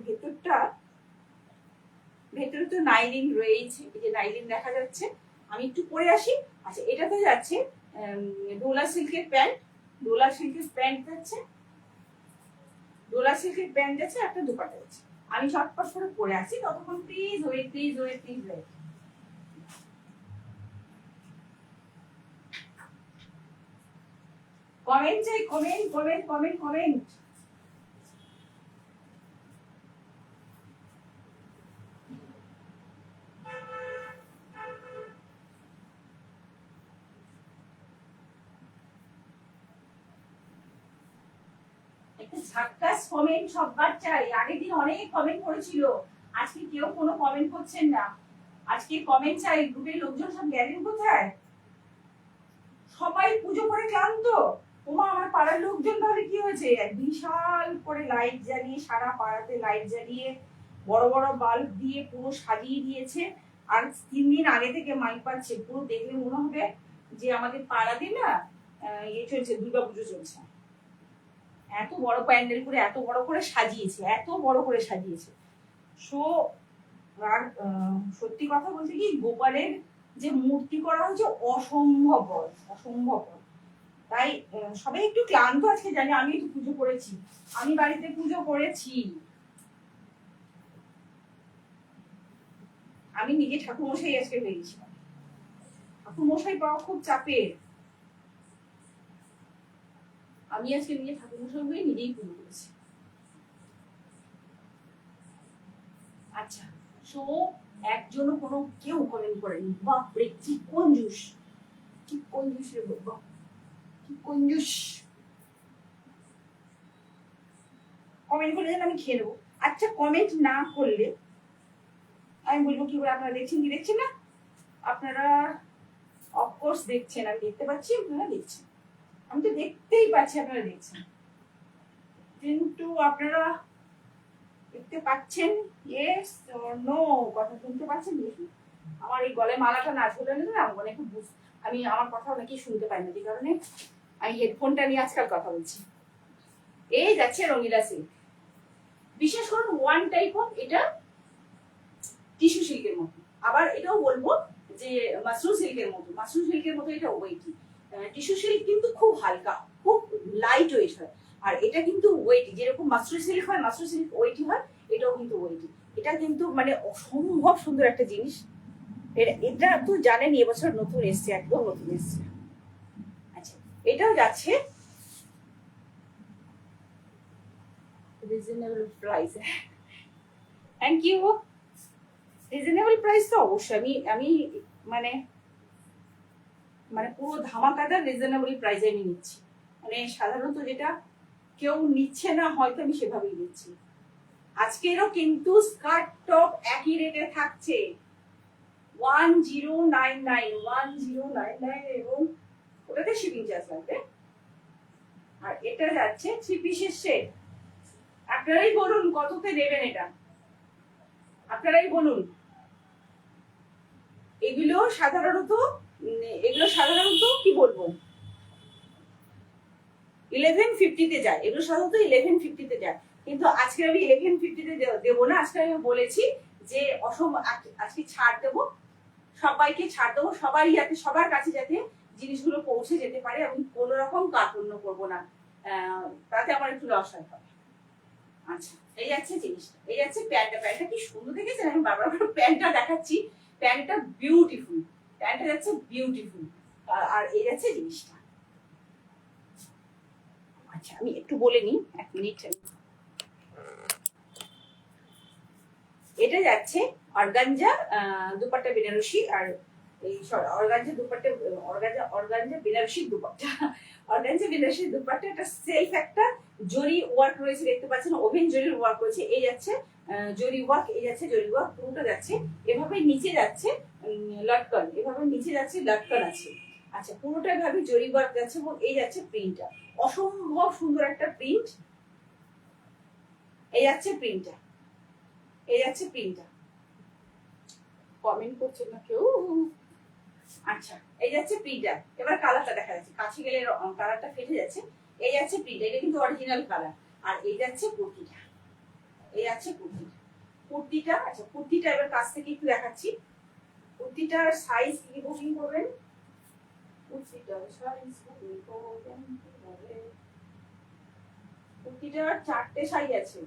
ভেতরে তো নাইলিন রয়েছে, এই যে নাইলিন দেখা যাচ্ছে। আমি একটু পরে আসি। আচ্ছা, এটাতে যাচ্ছে ডোলা সিল্কের প্যান্ট, ডোলা সিল্কের প্যান্ট যাচ্ছে, ডোলা সিল্কের প্যান্ট যাচ্ছে, একটা দুপাটা যাচ্ছে। আমি চটপট করে পরে আসি, ততক্ষণ please wait, please wait, please wait. Comment চাই, কমেন্ট কমেন্ট কমেন্ট কমেন্ট। একটা ঝাক্কাস কমেন্ট সববার চাই। আগের দিন অনেক কমেন্ট করেছিল, আজকে কেউ কোনো কমেন্ট করছেন না। আজকে কমেন্ট চাই। গ্রুপের লোকজন সব গেলেন কোথায়? সবাই পুজো করে ক্লান্ত। ওমা, আমার পাড়ার লোকজন তাহলে কি হয়েছে, বিশাল করে লাইট জ্বালিয়ে, সারা পাড়াতে লাইট জ্বালিয়ে, বড় বড় বাল্ব দিয়ে পুরো সাজিয়ে দিয়েছে। আর 3 দিন আগে থেকে মাইক পাচ্ছে, পুরো দেখলে মনে হবে যে আমাদের পাড়াতে না চলছে, দুর্গাপুজো চলছে। এত বড় প্যান্ডেল করে, এত বড় করে সাজিয়েছে, এত বড় করে সাজিয়েছে। সো আর সত্যি কথা বলতে কি, গোপালের যে মূর্তি করা হয়েছে অসম্ভব, অসম্ভব। তাই সবাই একটু ক্লান্ত আজকে, জানি। আমি একটু পুজো করেছি, আমি বাড়িতে পুজো করেছি, আমি নিজে ঠাকুরমশাই আজকে হয়ে গেছিলাম। ঠাকুরমশাই পাওয়া খুব চাপের। আমি আজকে নিজে ঠাকুরমশাই হয়ে নিজেই পুজো করেছি। আচ্ছা, সো একজনও কোনো কেউ কমেন্ট করেনি। বাপরে কি কঞ্জুস, কি কঞ্জুস রে বাবা, কি কঞ্জুস। কমেন্ট করে যেন আমি খেয়ে নেবো। আচ্ছা, কমেন্ট না করলে আমি বলবো কি করে? আপনারা দেখছেন কি দেখছেন না? আপনারা অফকোর্স দেখছেন, আমি দেখতে পাচ্ছি আপনারা দেখছেন, আমি তো দেখতেই পাচ্ছি আপনারা দেখছেন, কিন্তু আপনারা দেখতে পাচ্ছেন ইয়েস অর নো? কথা শুনতে পাচ্ছেন? দেখি আমার এই গলায় মালাটা না ঝুলে না, মানে একটু আমি আমার কথা অনেকেই শুনতে পাই না, যে কারণে আমি হেডফোনটা নিয়ে আজকাল কথা বলছি। এই যাচ্ছে রঙিলা সিল্ক, বিশেষ করে ওয়ান টাইপ অফ, এটা টিস্যু সিল্কের মতো। আবার এটাও বলবো যে মাশরুম সিল্কের মতো, মাশরুম সিল্কের মতো এটা ওয়েটি। টিস্যু সিল্ক কিন্তু খুব হালকা, খুব লাইট ওয়েট হয়, আর এটা কিন্তু ওয়েটি। যেরকম মাশরুম সিল্ক হয়, মাশরুম সিল্ক ওয়েটি হয়, এটাও কিন্তু ওয়েটি। এটা কিন্তু মানে অসম্ভব সুন্দর একটা জিনিস। এটা তো জানেন এবছর নতুন এসছে, একদম নতুন এসছে। আচ্ছা, এটাও যাচ্ছে reasonable price. Thank you. Reasonable price তো অবশ্যই আমি আমি মানে মানে পুরো ধামাকাদার রিজনেবল প্রাইসে আমি নিচ্ছি। মানে সাধারণত যেটা কেউ নিচ্ছে না, হয়তো আমি সেভাবেই নিচ্ছি। আজকেরও কিন্তু স্কার্ট টপ একই রেটে থাকছে 1099 এবং ওটাতে শিপিং চার্জ লাগবে। আর এটা যাচ্ছে 3 পিসের সেট। আপনারাই বলুন কততে নেবেন এটা, আপনারাই বলুন। এগুলো সাধারণত কি বলবো 1150-তে যায়, এগুলো সাধারণত 1150-তে যায়, কিন্তু আজকে আমি 1150-তে দেবো না। আজকে আমি বলেছি যে আজকে ছাড় দেবো, সবাইকে ছাড় দেবো, সবার কাছে যাতে জিনিসগুলো পৌঁছে যেতে পারে। আমি কোনো রকম কার্পণ্য করবো না। তাতে আমার একটু লস হয় হবে। আচ্ছা, এই যাচ্ছে জিনিসটা, এই যাচ্ছে প্যান্টটা। প্যান্টটা কি সুন্দর দেখেছেন? আমি বারবার করে প্যান্টটা দেখাচ্ছি। প্যান্টটা বিউটিফুল, প্যান্টটা যাচ্ছে বিউটিফুল। আর এই যাচ্ছে জিনিসটা। আচ্ছা, আমি একটু বলে নিই, 1 মিনিট। এটা যাচ্ছে অর্গানজা দুপাট্টা বেনারসি, আর এই organza dupatta, organza Banarasi dupatta, organza Banarasi dupatta. এটা সেলফ একটা জরি ওয়ার্ক রয়েছে, দেখতে পাচ্ছেন ওভেন জরির ওয়ার্ক রয়েছে। এই যাচ্ছে জরি ওয়ার্ক, এই যাচ্ছে জরি ওয়ার্ক, পুরোটা যাচ্ছে এভাবে নিচে যাচ্ছে লটকন, এভাবে নিচে যাচ্ছে লটকন আছে। আচ্ছা, পুরোটা এভাবে জরি ওয়ার্ক যাচ্ছে এবং এই যাচ্ছে প্রিন্টটা, অসম্ভব সুন্দর একটা প্রিন্ট। এই যাচ্ছে প্রিন্টটা, এই যাচ্ছে প্রিন্টটা। কমেন্ট করছেন না কেউ? আচ্ছা, এই যাচ্ছে প্রিন্টটা। এবার কালারটা দেখা যাচ্ছে, কাছে গেলে কালারটা ফেটে যাচ্ছে। এই যাচ্ছে প্রিন্টটা, এটা কিন্তু অরিজিনাল কালার। আর এই যাচ্ছে কুর্তিটা, এই যাচ্ছে কুর্তিটা, কুর্তিটা। আচ্ছা, কুর্তিটা এবার কাছ থেকে একটু দেখাচ্ছি। কুর্তিটার সাইজ কি বুকিং করবেন? কুর্তিটার সাইজ বুকিং করবেন কিভাবে? কুর্তিটার 4টে সাইজ আছে,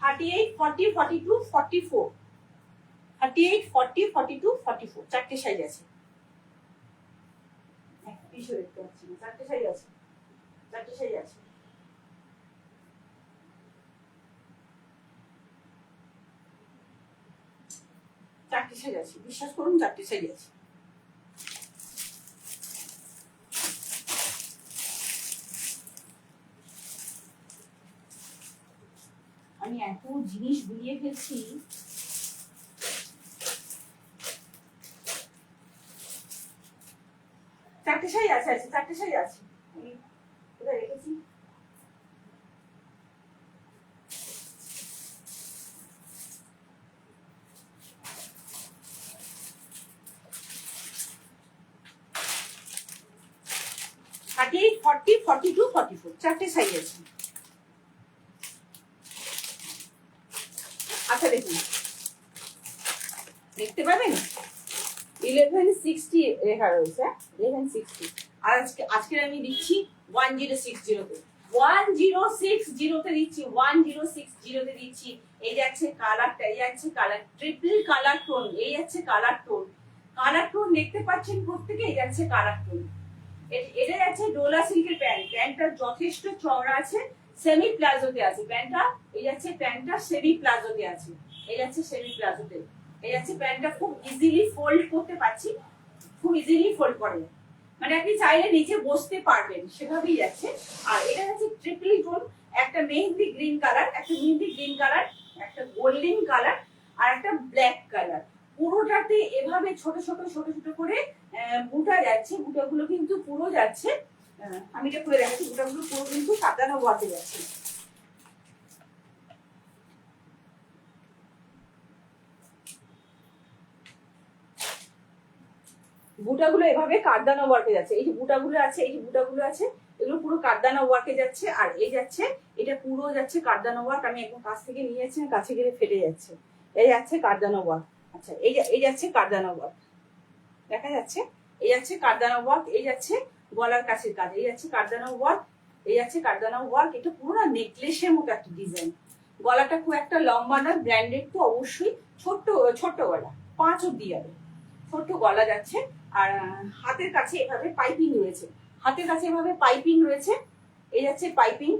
38, 40, 42, 44, 38, 40, 42, 44, 4টে সাইজ আছে। পিছু দেখতে পাচ্ছি না, 4টে সাইজ আছে, 4টে সাইজ আছে। চারটে সাইজ আছে, বিশ্বাস করুন 4টে সাইজ আছে। আমি এত জিনিস গুলিয়ে ফেলছি। চারটে সাইজ আছে, আছে 4টে সাইজ আছে। আমি কোথায় রেখেছি? থার্টি, 40, 42, 44, 4টে সাইজ আছে। আচ্ছা, দেখুন, দেখতে পাবেন 1160 লেখা রয়েছে, 1160। আর আজকে আমি দিচ্ছি 1060-তে, 1060-তে দিচ্ছি, 1060-তে দিচ্ছি। এই যাচ্ছে কালারটা, এই যাচ্ছে কালার, ট্রিপল কালার টোন, এই যাচ্ছে কালার টোন। কালার টোন দেখতে পাচ্ছেন প্রত্যেকে, এই যাচ্ছে কালার টোন। এটা যাচ্ছে ডোলা সিল্কের প্যান্ট। প্যান্টটা যথেষ্ট চওড়া আছে, সেমি প্লাজোতে আছে প্যান্টটা। এই যাচ্ছে প্যান্টটা সেমি প্লাজোতে আছে, এই যাচ্ছে সেমি প্লাজোতে। এই যাচ্ছে প্যান্টটা খুব ইজিলি ফোল্ড করতে পারছি, খুব ইজিলি ফোল্ড করে, মানে আপনি চাইলে নিচে বসতে পারবেন, সেভাবেই যাচ্ছে। আর এটা হচ্ছে ট্রিপল টোন, একটা মেহেন্দি গ্রিন কালার, একটা মেহেন্দি গ্রিন কালার, একটা গোল্ডেন কালার, আর একটা ব্ল্যাক কালার। পুরোটাতে এভাবে ছোট ছোট ছোট ছোট করে বুটা যাচ্ছে, বুটাগুলো কিন্তু পুরো যাচ্ছে। আমি এটা করে দেখাচ্ছি, বুটাগুলো পুরো কিন্তু সাজানো ওয়াতে যাচ্ছে। বুটাগুলো এভাবে কারদানা ওয়ার্কে যাচ্ছে, এই যে বুটাগুলো আছে, এই যে বুটাগুলো আছে, এগুলো পুরো কারদানা ওয়ার্কে যাচ্ছে। আর এই যাচ্ছে, এটা পুরো যাচ্ছে কারদানা ওয়ার্ক। আমি একদম কাছ থেকে নিয়ে যাচ্ছি, কাছে গেলে ফেটে যাচ্ছে। এই যাচ্ছে কারদানা ওয়ার্ক। আচ্ছা, এই যাচ্ছে কারদানা ওয়ার্ক, দেখা যাচ্ছে। এই যাচ্ছে কারদানা ওয়ার্ক, এই যাচ্ছে গলার কাছের কাজ, এই যাচ্ছে কারদানা ওয়ার্ক, এই যাচ্ছে কারদানা ওয়ার্ক। এটা পুরো না নেকলেসের মতো একটা ডিজাইন। গলাটা খুব একটা লম্বা না, ব্র্যান্ডেড তো অবশ্যই। ছোট্ট ছোট্ট গলা, 5 অব্দি যাবে, ছোট্ট গলা যাচ্ছে। আর হাতের কাছে এভাবে পাইপিং রয়েছে, হাতের কাছে এভাবে পাইপিং রয়েছে। এই যাচ্ছে পাইপিং,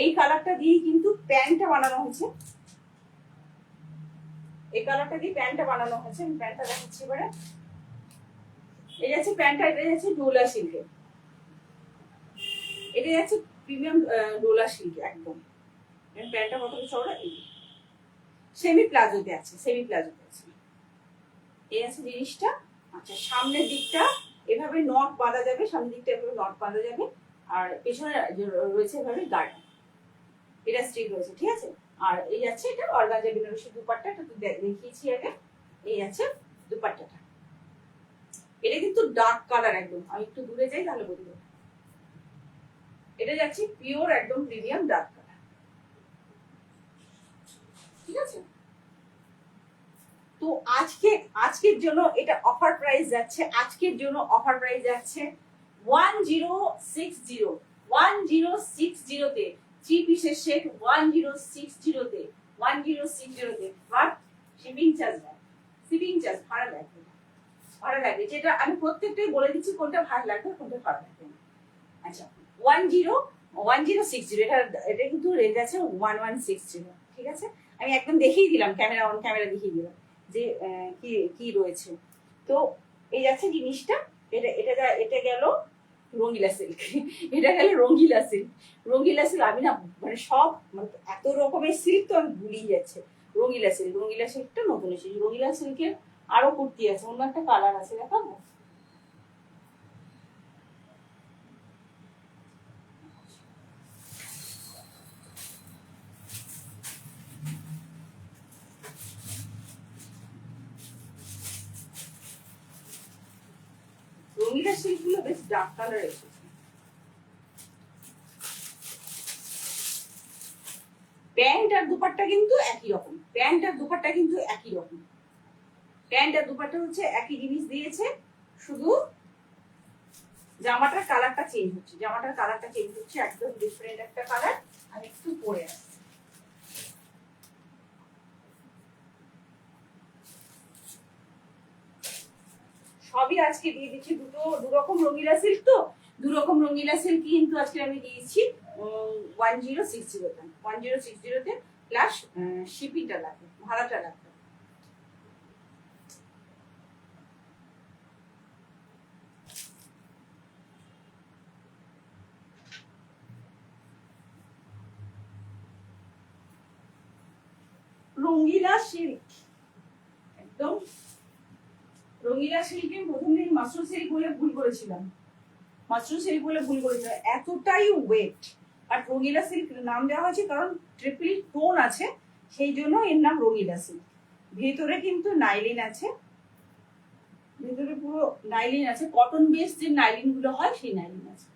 এই কালারটা দিয়েই কিন্তু প্যান্টটা বানানো হয়েছে, এই কালারটা দিয়ে প্যান্টটা বানানো হয়েছে। আমি প্যান্টটা দেখাচ্ছি এবারে। এই যাচ্ছে প্যান্টটা, এটা যাচ্ছে ডোলা সিল্কের, এটা যাচ্ছে প্রিমিয়াম ডোলা সিল্ক একদম। প্যান্টটা কত চওড়া, এই সেমি প্লাজোতে আছে, সেমি প্লাজোতে আছে। এই আছে জিনিসটা। আচ্ছা, সামনের দিকটা এভাবে নট বাঁধা যাবে, সামনের দিকটা এভাবে নট বাঁধা যাবে। আর পেছনে রয়েছে এভাবে গার্ড, এটা স্ট্রিক রয়েছে, ঠিক আছে। আর এই যাচ্ছে এটা অর্গানজা বেনারসি দুপাট্টা, এটা তো দেখিয়েছি আগে। এই আছে দুপাট্টাটা, এটা কিন্তু ডার্ক কালার একদম। আমি একটু দূরে যাই তাহলে বুঝবো। এটা যাচ্ছে পিওর একদম প্রিমিয়াম ডার্ক কালার, ঠিক আছে। তো আজকের জন্য এটা অফার প্রাইস যাচ্ছে, আজকের জন্য অফার প্রাইস যাচ্ছে 1060, 1060-তে 3 পিসের সেট 1060-তে 1060-তে, বাট শিপিং চার্জ দেয়, শিপিং চার্জ ভাড়া লাগবে, ভাড়া লাগবে। যেটা আমি প্রত্যেকটাই বলে দিচ্ছি কোনটা ভাড়া লাগবে কোনটা ভাড়া লাগবে না। আচ্ছা 1060, এটা কিন্তু রেঞ্জ আছে 1160, ঠিক আছে। আমি একদম দেখিয়ে দিলাম, ক্যামেরা অন ক্যামেরা দেখিয়ে দিলাম যে কি কি রয়েছে। তো এই যাচ্ছে জিনিসটা, এটা গেল রঙিলা সিল্ক, এটা গেল রঙিলা সিল্ক। রঙিলা সিল্ক আমি না মানে সব মানে এত রকমের সিল্ক তো আমি ভুলিয়ে যাচ্ছে। রঙিলা সিল্ক, রঙিলা সিল্কটা নতুন এসেছে। রঙিলা সিল্কের আরো কুর্তি আছে, অন্য একটা কালার আছে, দেখাবো। রঙিলা সিল্ক গুলো বেশ ডার্ক কালার এসেছে। প্যান্ট আর দুপাট্টা কিন্তু একই রকম, প্যান্ট আর দুপাট্টা কিন্তু একই রকম, প্যান্ট আর দুপাট্টা হচ্ছে একই জিনিস দিয়েছে, শুধু জামাটার কালারটা চেঞ্জ হচ্ছে, জামাটার কালারটা চেঞ্জ হচ্ছে, একদম ডিফারেন্ট একটা কালার। আমি একটু পরে আসছি। সবই আজকে দিয়ে দিচ্ছি, দু রকম রঙিলা সিল্ক, তো দু রকম রঙিলা সিল্ক কিন্তু আজকে আমি দিয়েছি 1060-তে, 1060-তে প্লাস শিপিংটা লাগবে, ভাড়াটা লাগবে। রঙিলা সিল্ক, একদম রঙিলা সিল্কে প্রথম দিন মাশরুম সিল্ক বলে ভুল করেছিলাম, মাশরুম সিল্ক বলে ভুল করেছিলাম, এতটাই ওয়েট। আর রঙিলা সিল্ক নাম দেওয়া হয়েছে কারণ ট্রিপল টোন আছে, সেই জন্য এর নাম রঙিলা সিল্ক। ভেতরে কিন্তু নাইলিন আছে, ভেতরে পুরো নাইলিন আছে, কটন বেস যে নাইলিন গুলো হয় সেই নাইলিন আছে।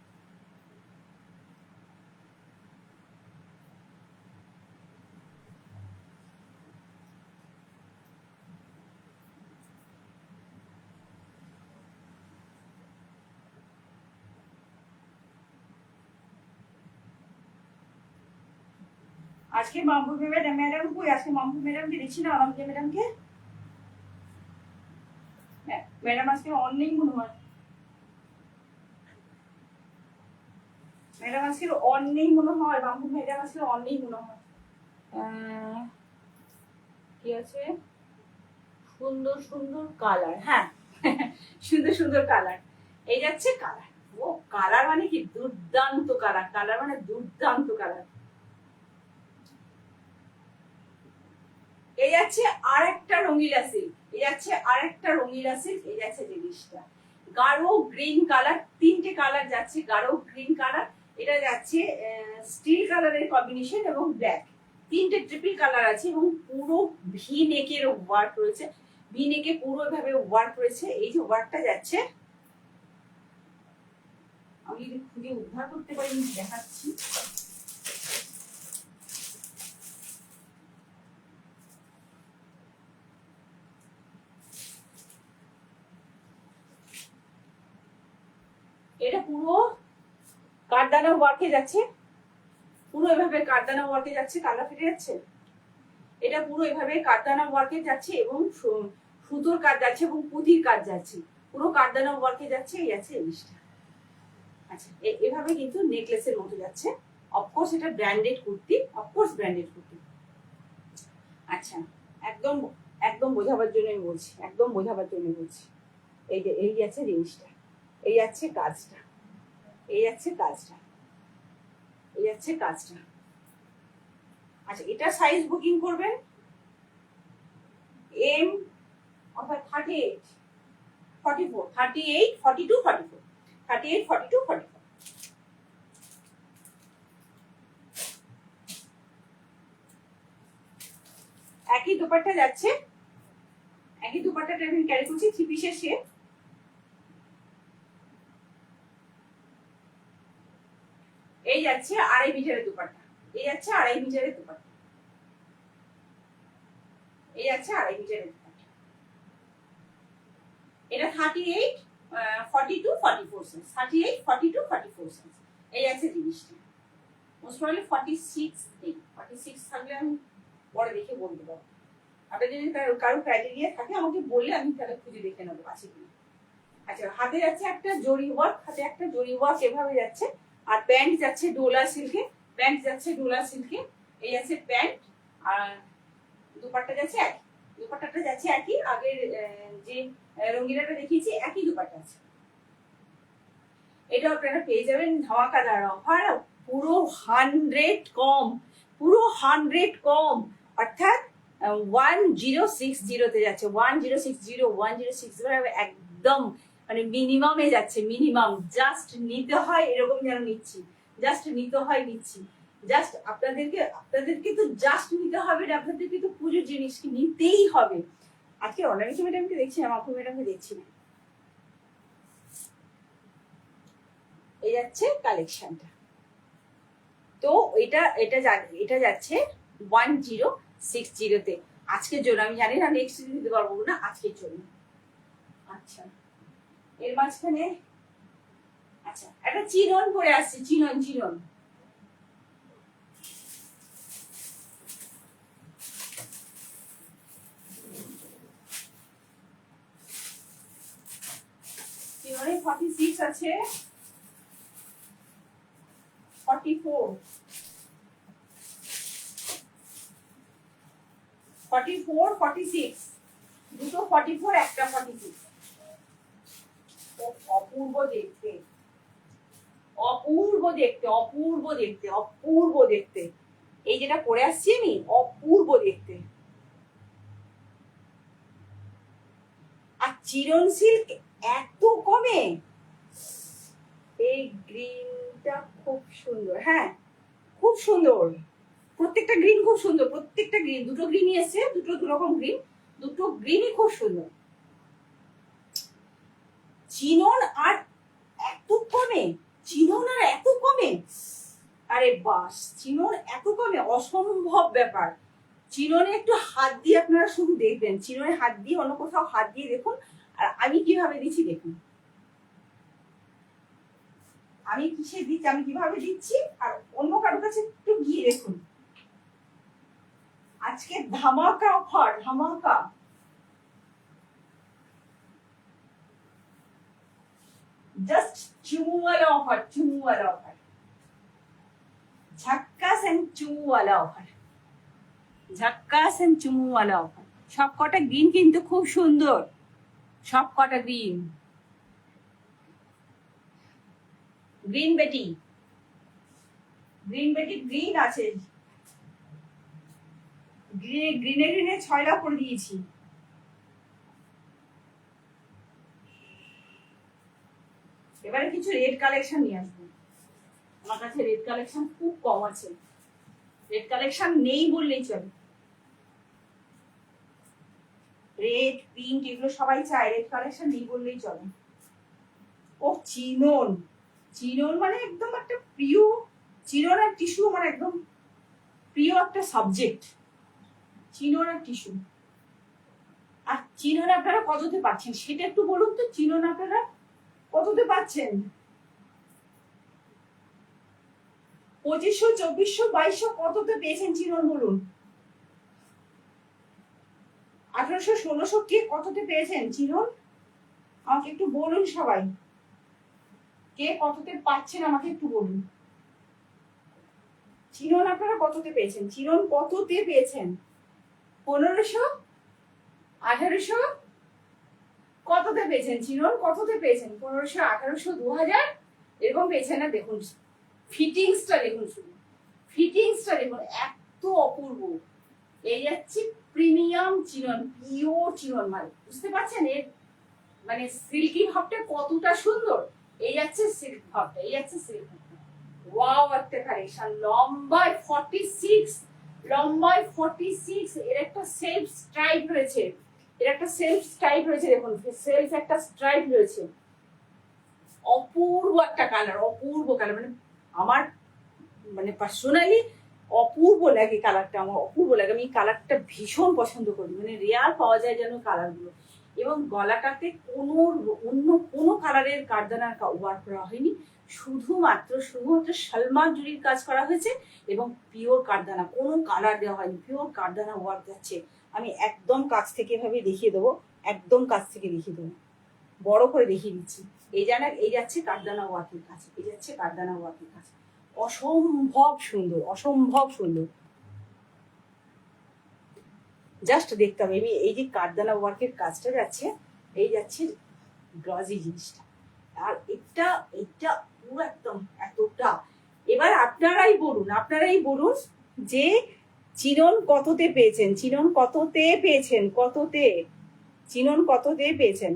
আজকে মাম্পু ম্যাডাম কই? আজকে মাম্পু ম্যাডামকে দিচ্ছি না, অনামিকা ম্যাডামকে। ম্যাডাম আজকে অন নেই মনে হয়, ম্যাডাম আজকে অন নেই মনে হয়, মাম্পু ম্যাডাম আজকে অন নেই মনে হয়। কি আছে? সুন্দর সুন্দর কালার, হ্যাঁ সুন্দর সুন্দর কালার। এই যাচ্ছে কালার, ও কালার মানে কি দুর্দান্ত কালার, কালার মানে দুর্দান্ত কালার। এই যাচ্ছে আর একটা রঙিলা সিল্ক, এই যাচ্ছে আর একটা রঙিলা সিল্ক। এই যাচ্ছে জিনিসটা গাঢ় গ্রিন কালার, তিনটে কালার যাচ্ছে, গাঢ় গ্রিন কালার, এটা যাচ্ছে স্টিল কালারের কম্বিনেশন এবং ব্ল্যাক, তিনটে ট্রিপল কালার আছে এবং পুরো ভি নেকের ওয়ার্ক রয়েছে, ভি নেকে পুরো ভাবে ওয়ার্ক রয়েছে। এই যে ওয়ার্কটা যাচ্ছে, আমি যদি খুঁজে উদ্ধার করতে পারি দেখাচ্ছি। এটা পুরো কাঠদানা ওয়ার্কে যাচ্ছে, পুরো এভাবে কাঠদানা ওয়ার্কে যাচ্ছে, কালার ফেটে যাচ্ছে। এটা পুরো এভাবে কাঠদানা ওয়ার্কে যাচ্ছে এবং সুতোর কাজ যাচ্ছে এবং পুঁতির কাজ যাচ্ছে, পুরো কাঠদানা ওয়ার্কে যাচ্ছে। এই আছে জিনিসটা। আচ্ছা এভাবে কিন্তু নেকলেসের মতো যাচ্ছে। অফকোর্স এটা branded kurti, of course branded kurti. আচ্ছা একদম একদম বোঝাবার জন্য বলছি, একদম বোঝাবার জন্য বলছি। এই যে এই আছে জিনিসটা, এই আছে কাজটা, এই আছে কাজটা, এই আছে কাজটা। আচ্ছা এটা সাইজ বুকিং করবেন এম অর্থাৎ 38, 44, 38, 42, 44, 38, 42, 44। একই দুপাট্টা যাচ্ছে, একই দুপাট্টাটা আমি ক্যারি করছি, 3 পিসের শেপ। এই যাচ্ছে 2.5 মিটারের দুপাট্টা, এই যাচ্ছে 2.5 মিটারের দুপাট্টা, এই যাচ্ছে 2.5 মিটারের দুপাট্টা। এটা 38, 42, 44 সাইজ, 38, 42, 44 সাইজ। এই আছে জিনিস। প্রবলি 46 নেই, 46 থাকলে আমি পরে দেখে বলতে পারবো। আপনার যদি কারো ক্রাইটেরিয়া থাকে আমাকে বললে আমি তাহলে খুঁজে দেখে নেবো আছে কিনা। আচ্ছা, হাতে যাচ্ছে একটা জরি ওয়ার্ক, হাতে একটা জরি ওয়ার্ক এভাবে যাচ্ছে, আর প্যান্ট যাচ্ছে ডোলা সিল্কে, প্যান্ট যাচ্ছে ডোলা সিল্কে, এই আছে প্যান্ট, আর দুপাট্টা যাচ্ছে একই, দুপাট্টাটা যাচ্ছে একই, আগের যে রঙিনাটা দেখিয়েছি একই দুপাট্টা আছে। এটা আপনারা পেয়ে যাবেন ধামাকাদার অফার, পুরো 100 কম, পুরো 100 কম, অর্থাৎ 1060 তে যাচ্ছে, 1060 একদম মানে মিনিমামে যাচ্ছে, মিনিমাম। জাস্ট নিতে হয় এরকম যেন নিচ্ছি, জাস্ট নিতে হয় নিচ্ছি, জাস্ট আপনাদেরকে তো জাস্ট নিতে হবে না, আপনাদেরকে তো পুজোর জিনিস কি নিতেই হবে। আজকে অনামিকা ম্যাডামকে দেখছি না, মাফু ম্যাডামকে দেখছি না। এই যাচ্ছে কালেকশনটা। তো এটা যাচ্ছে 1060 তে আজকের জন্য। আমি জানি না নেক্সট দিতে পারবো না, আজকের জন্য। আচ্ছা, এর মাঝখানে আচ্ছা একটা চিনন পরে আসছে, চিনন চিনন চিননে 46 আছে, 44, 46, দুটো 44, একটা 46। অপূর্ব দেখতে, অপূর্ব দেখতে, অপূর্ব দেখতে, অপূর্ব দেখতে। এই যেটা পরে আসছি আমি, অপূর্ব দেখতে। আর চিরন সিল্ক এত কমে, এই গ্রিনটা খুব সুন্দর, হ্যাঁ খুব সুন্দর, প্রত্যেকটা গ্রিন খুব সুন্দর, প্রত্যেকটা গ্রিন, দুটো গ্রিনই এসছে, দুটো দুরকম গ্রিন, দুটো গ্রিনই খুব সুন্দর। চিনন আর এত কমে, চিনন আর এত কমে, আরে বাস, চিনন এত কমে, অসম্ভব ব্যাপার। চিননে একটু হাত দিয়ে আপনারা শুধু দেখবেন, চিননে হাত দিয়ে অন্য কোথাও হাত দিয়ে দেখুন, আর আমি কিভাবে দিচ্ছি দেখুন, আমি কিসে দিচ্ছি, আমি কিভাবে দিচ্ছি, আর অন্য কারোর কাছে একটু গিয়ে দেখুন। আজকে ধামাকা অফার, ধামাকা। জাস্ট চুমুওয়ালা অফার, চুমুওয়ালা অফার, ঝাক্কাস এন্ড চুমুওয়ালা অফার, ঝাক্কাস এন্ড চুমুওয়ালা অফার। সব কটা গ্রিন কিন্তু খুব সুন্দর, সব কটা গ্রিন। গ্রিন বেটি, গ্রিন বেটি গ্রিন আছে, গ্রিনে গ্রিনে 6টা করে দিয়েছি। এবারে কিছু রেড কালেকশন নিয়ে আসবো, আমার কাছে রেড কালেকশন খুব কম আছে, রেড কালেকশন নেই বললেই চলে। রেড পিঙ্ক এগুলো সবাই চায়, রেড কালেকশন নেই বললেই চলে। ও চিনন, চিনন মানে একদম একটা প্রিয়, চিনন আর টিস্যু মানে একদম প্রিয় একটা সাবজেক্ট, চিনন আর টিস্যু। আর চিনন আপনারা কততে পাচ্ছেন সেটা একটু বলুন তো, চিনন আপনারা কততে পাচ্ছেন? 2500, 2400, 2200 কততে পেয়েছেন চিনন বলুন? 1800, 1600 কে কততে পেয়েছেন চিনন? আমাকে একটু বলুন সবাই, কে কততে পাচ্ছেন আমাকে একটু বলুন। চিনন আপনারা কততে পেয়েছেন? চিনন কততে পেয়েছেন? 1500, 1800 কততে পেয়েছেন? চিনন কততে পেয়েছেন? 1500, 1800, 2000 এরকম পেয়েছেন না? দেখুন ফিটিংসটা দেখুন, শুধু ফিটিংসটা দেখুন, এত অপূর্ব। এই যাচ্ছে প্রিমিয়াম চিনন, পিওর চিনন, মানে বুঝতে পারছেন এর মানে সিল্কি ভাবটা কতটা সুন্দর। এই যাচ্ছে সিল্ক ভাবটা, এই যাচ্ছে সিল্ক ভাবটা। ওয়াও একটা কালেকশন, লম্বায় 46, লম্বায় 46, এর একটা সেলফ স্ট্রাইপ রয়েছে, এর একটা সেলফ স্ট্রাইপ রয়েছে, দেখুন সেলফ একটা স্ট্রাইপ রয়েছে। অপূর্ব একটা কালার, অপূর্ব কালার, মানে আমার মানে পার্সোনালি অপূর্ব লাগে কালারটা, আমার অপূর্ব লাগে। আমি এই কালারটা ভীষণ পছন্দ করি, মানে রেয়ার পাওয়া যায় যেন কালারগুলো। এবং গলাটাতে কোনো অন্য কোনো কালারের কারদানা ওয়ার্ক করা হয়নি, শুধুমাত্র সালমা জুরির কাজ করা হয়েছে এবং পিওর কারদানা, কোনো কালার দেওয়া হয়নি, পিওর কারদানা ওয়ার্ক যাচ্ছে। আমি একদম কাছ থেকে এভাবে দেখিয়ে দেবো, একদম কাছ থেকে দেখিয়ে দেবো, বড় করে দেখিয়ে দিচ্ছি। এই যাচ্ছে কারদানা ওয়ার্কের কাজ, এই যাচ্ছে কারদানা ওয়ার্কের কাজ, অসম্ভব সুন্দর, অসম্ভব সুন্দর। জাস্ট দেখতে হবে এই যে কারদানা ওয়ার্কের কাজটা যাচ্ছে, এই যাচ্ছে গ্লজি জিনিসটা। আর এটা পুরো একদম এতটা। এবার আপনারাই বলুন যে চিনন কততে পেয়েছেন, চিনন কততে পেয়েছেন, চিনন কততে পেয়েছেন।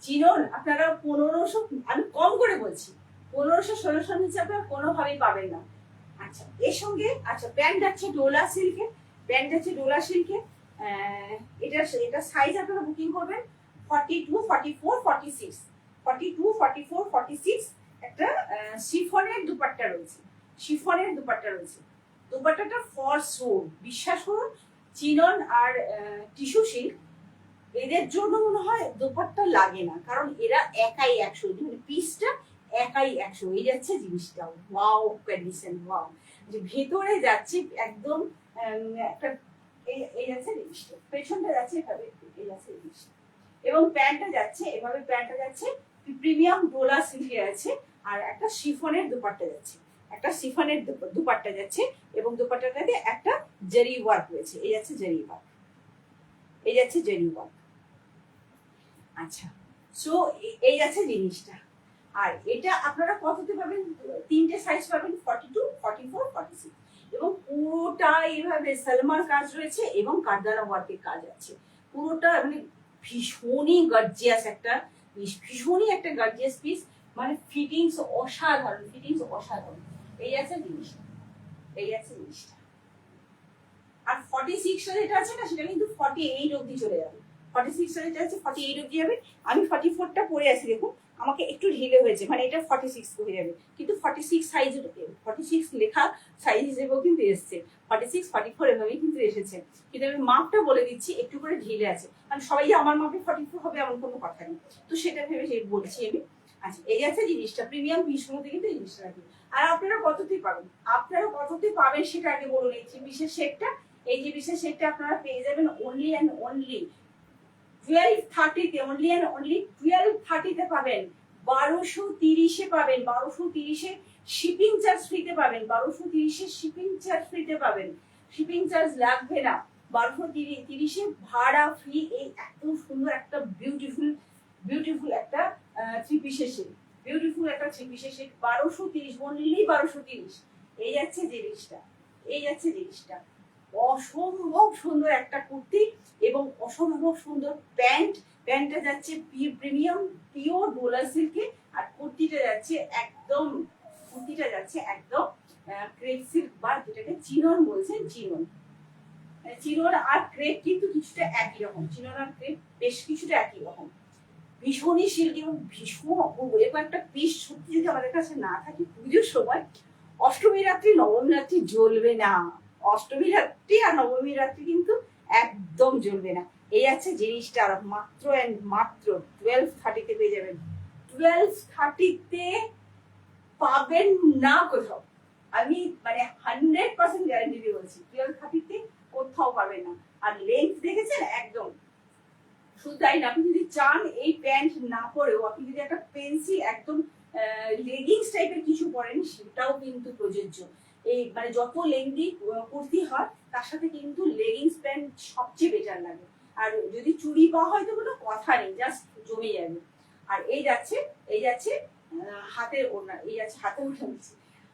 চিনন আপনারা 1500, আমি কম করে বলছি, 1500-1600 নিচে আপনারা কোনোভাবেই পাবেন না। আচ্ছা, এর সঙ্গে আচ্ছা প্যান্ট যাচ্ছে ডোলা সিল্কে, এটা সাইজ আপনারা বুকিং করবেন 42, 44, 46, 42, 44, 46। একটা শিফনের দুপাট্টা রয়েছে, দুপাট্টাটা ফর সোল। বিশ্বাস করুন, চিনন আর টিস্যু সিল্ক এদের জন্য মনে হয় দুপাট্টা লাগে না, কারণ এরা একাই 100, মানে পিসটা একাই 100। এই যাচ্ছে জিনিসটা, ওয়াও কন্ডিশন, ওয়াও। যে ভেতরে যাচ্ছে একদম একটা, এই যাচ্ছে জিনিসটা, পেছনটা যাচ্ছে এভাবে, এই যাচ্ছে জিনিসটা। এবং প্যান্টটা যাচ্ছে এভাবে, প্যান্টটা যাচ্ছে প্রিমিয়াম ডোলা সিল্কে আছে। আর একটা শিফনের দুপাট্টা যাচ্ছে, এবং দুপাট্টাটাতে একটা জারি ওয়ার্ক রয়েছে, এই যাচ্ছে জারি ওয়ার্ক, আচ্ছা। সো এই যাচ্ছে জিনিসটা। আর এটা আপনারা কততে পাবেন? 3টে সাইজ পাবেন, 42, 44, 46। এবং পুরোটা এইভাবে সালমার কাজ রয়েছে এবং কারদানা ওয়ার্কের কাজ আছে। পুরোটা মানে ভীষণই গর্জিয়াস একটা পিস, মানে ফিটিংস অসাধারণ, এই আছে জিনিসটা, আর 46টা যেটা আছে না, সেটা কিন্তু 48 অবধি চলে যাবে। 46টা যেটা আছে 48 অবধি যাবে। আমি 44টা পরে আছি, দেখুন আমাকে একটু ঢিলে হয়েছে, মানে এটা 46 হয়ে যাবে। কিন্তু 46 সাইজ, 46 লেখা সাইজ হিসেবেও কিন্তু এসছে, 46, 44 এভাবেই কিন্তু এসেছে। কিন্তু আমি মাপটা বলে দিচ্ছি, একটু করে ঢিলে আছে, কারণ সবাই যে আমার মাপে 44 হবে এমন কোনো কথা নেই, তো সেটা ভেবে বলছি আমি। আচ্ছা, এই আছে জিনিসটা, প্রিমিয়াম পিসগুলোতে কিন্তু এই জিনিসটা রাখি। আর আপনারা কততে পাবেন সেটা আগে বলুন। এই বিশেষ সেটটা, আপনারা পেয়ে যাবেন অনলি অ্যান্ড অনলি 1230-তে, অনলি অ্যান্ড অনলি 1230-তে পাবেন। 1230-এ পাবেন, 1230-এ শিপিং চার্জ ফ্রিতে পাবেন, 1230-এ শিপিং চার্জ লাগবে না। 1230-এ ভাড়া ফ্রি। এই এত সুন্দর একটা বিউটিফুল একটা থ্রি পিসের সেট, 1230, অনলি 1230। এই যাচ্ছে জিনিসটা, অসম্ভব সুন্দর একটা কুর্তি এবং অসম্ভব সুন্দর প্যান্টটা যাচ্ছে প্রিমিয়াম পিওর ডোলা সিল্কে। আর কুর্তিটা যাচ্ছে একদম ক্রেপ সিল্ক, বা যেটাকে চিনন বলছেন, চিনন আর ক্রেপ কিন্তু কিছুটা একই রকম, বেশ কিছুটা একই রকম, ভীষণই সিল্ক এবং ভীষণ অপূর্ব। এরকম একটা পিস সত্যি যদি আমাদের কাছে না থাকে, পুজোর সময় অষ্টমী রাত্রি নবমী রাত্রি জ্বলবে না, অষ্টমী রাত্রি আর নবমী রাত্রি কিন্তু একদম জ্বলবে না। এই আছে জিনিসটা, মাত্র 1230-তে পেয়ে যাবেন। 1230-তে পাবেন না কোথাও, আমি মানে 100% গ্যারান্টি দিয়ে বলছি, 1230-তে কোথাও পাবেন না। আর লেন্থ দেখেছেন একদম, শুধু তাই না, আপনি যদি চান এই প্যান্ট না পরেও আপনি যদি একটা পেন্সিল একদম লেগিংস টাইপের কিছু পরেন, সেটাও কিন্তু প্রযোজ্য। এই মানে যত লেন্দি কুর্তি হয় তার সাথে কিন্তু লেগিংস প্যান্ট সবচেয়ে বেটার লাগে। আর যদি চুড়ি পাওয়া হয় তো কোনো কথা নেই, জাস্ট জমে যাবে। আর এই যাচ্ছে হাতের ওড়না, বলছি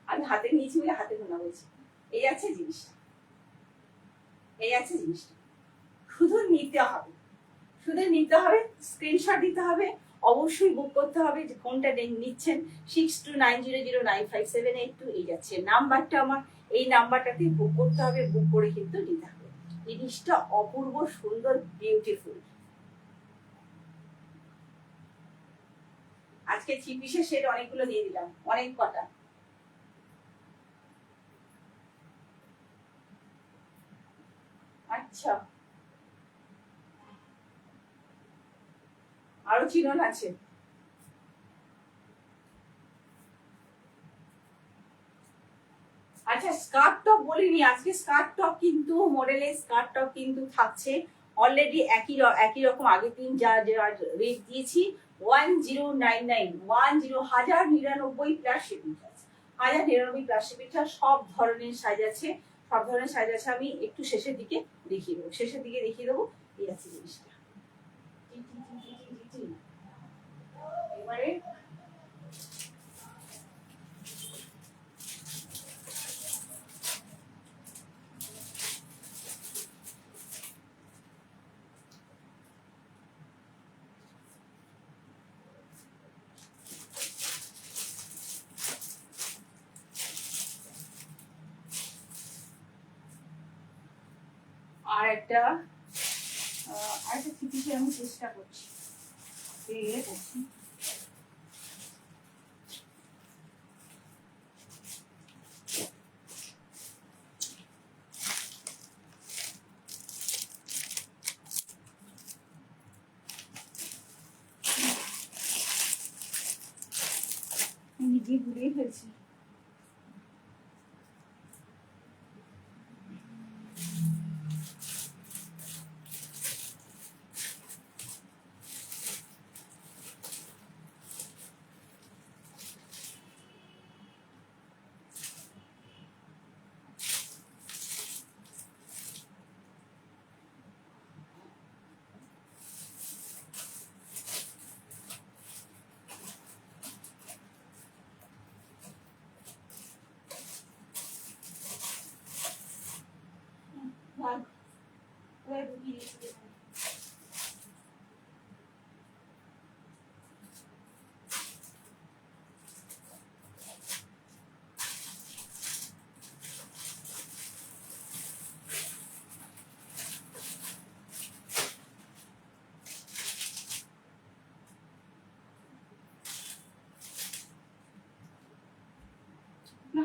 আমি, হাতে নিয়েছি বলে হাতের ওড়না বলছি। এই আছে জিনিসটা, শুধু নিতে হবে, স্ক্রিনশট দিতে হবে, অবশ্যই বুক করতে হবে যে কোনটা নিচ্ছেন। 6290095782, এই যাচ্ছে নাম্বারটা আমার, এই নাম্বারটাতে বুক করতে হবে, বুক করে কিন্তু নিতে হবে। জিনিসটা অপূর্ব সুন্দর, বিউটিফুল। আজকে থ্রি পিসের সেট অনেকগুলো দিয়ে দিলাম, অনেক কটা। আচ্ছা, আরো চিনন আছে, আচ্ছা স্কার্ট টপ বলিনি, আজকে স্কার্ট টপ কিন্তু মডেলের স্কার্ট টপ কিন্তু থাকছে অলরেডি একই রকম আগের দিন যা রেট দিয়েছি 1099 plus shipping charge, 1099 plus shipping charge. সব ধরনের সাইজ আছে, সব ধরনের সাইজ আছে। আমি একটু শেষের দিকে দেখিয়ে দেবো এই আছে জিনিসটা। এবারে আরেকটা থ্রি আমি চেষ্টা করছি নিজে ঘুরিয়ে ফেলছি।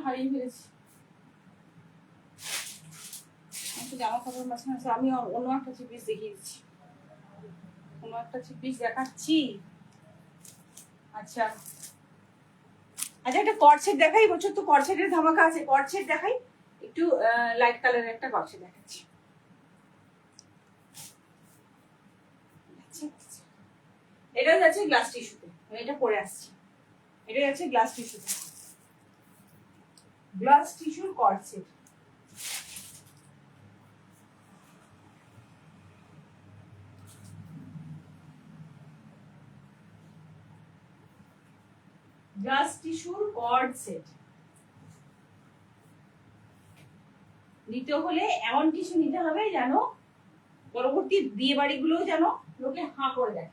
হারিয়ে ফেলেছি জামা কাপড় মাঝখানে আছে। আমি অন্য একটা থ্রি পিস দেখিয়ে দিচ্ছি, অন্য একটা থ্রি পিস দেখাচ্ছি। আচ্ছা একটা কর্ডসেট দেখাই, বছর তো কর্ডসেটের ধামাকা আছে। কর্ডসেট দেখাই, একটু লাইট কালারের একটা কর্ডসেট দেখাচ্ছি। এটা যাচ্ছে গ্লাস টিস্যুতে, এটা পরে আসছি। এটা যাচ্ছে গ্লাস টিস্যুতে, গ্লাস টিস্যুর কর্ডসেট। গ্লাস টিস্যুর কর্ডসেট নিতে হলে এমন কিছু নিতে হবে যেন পরবর্তী বিয়ে বাড়িগুলো যেন লোকে হাঁ করে দেয়।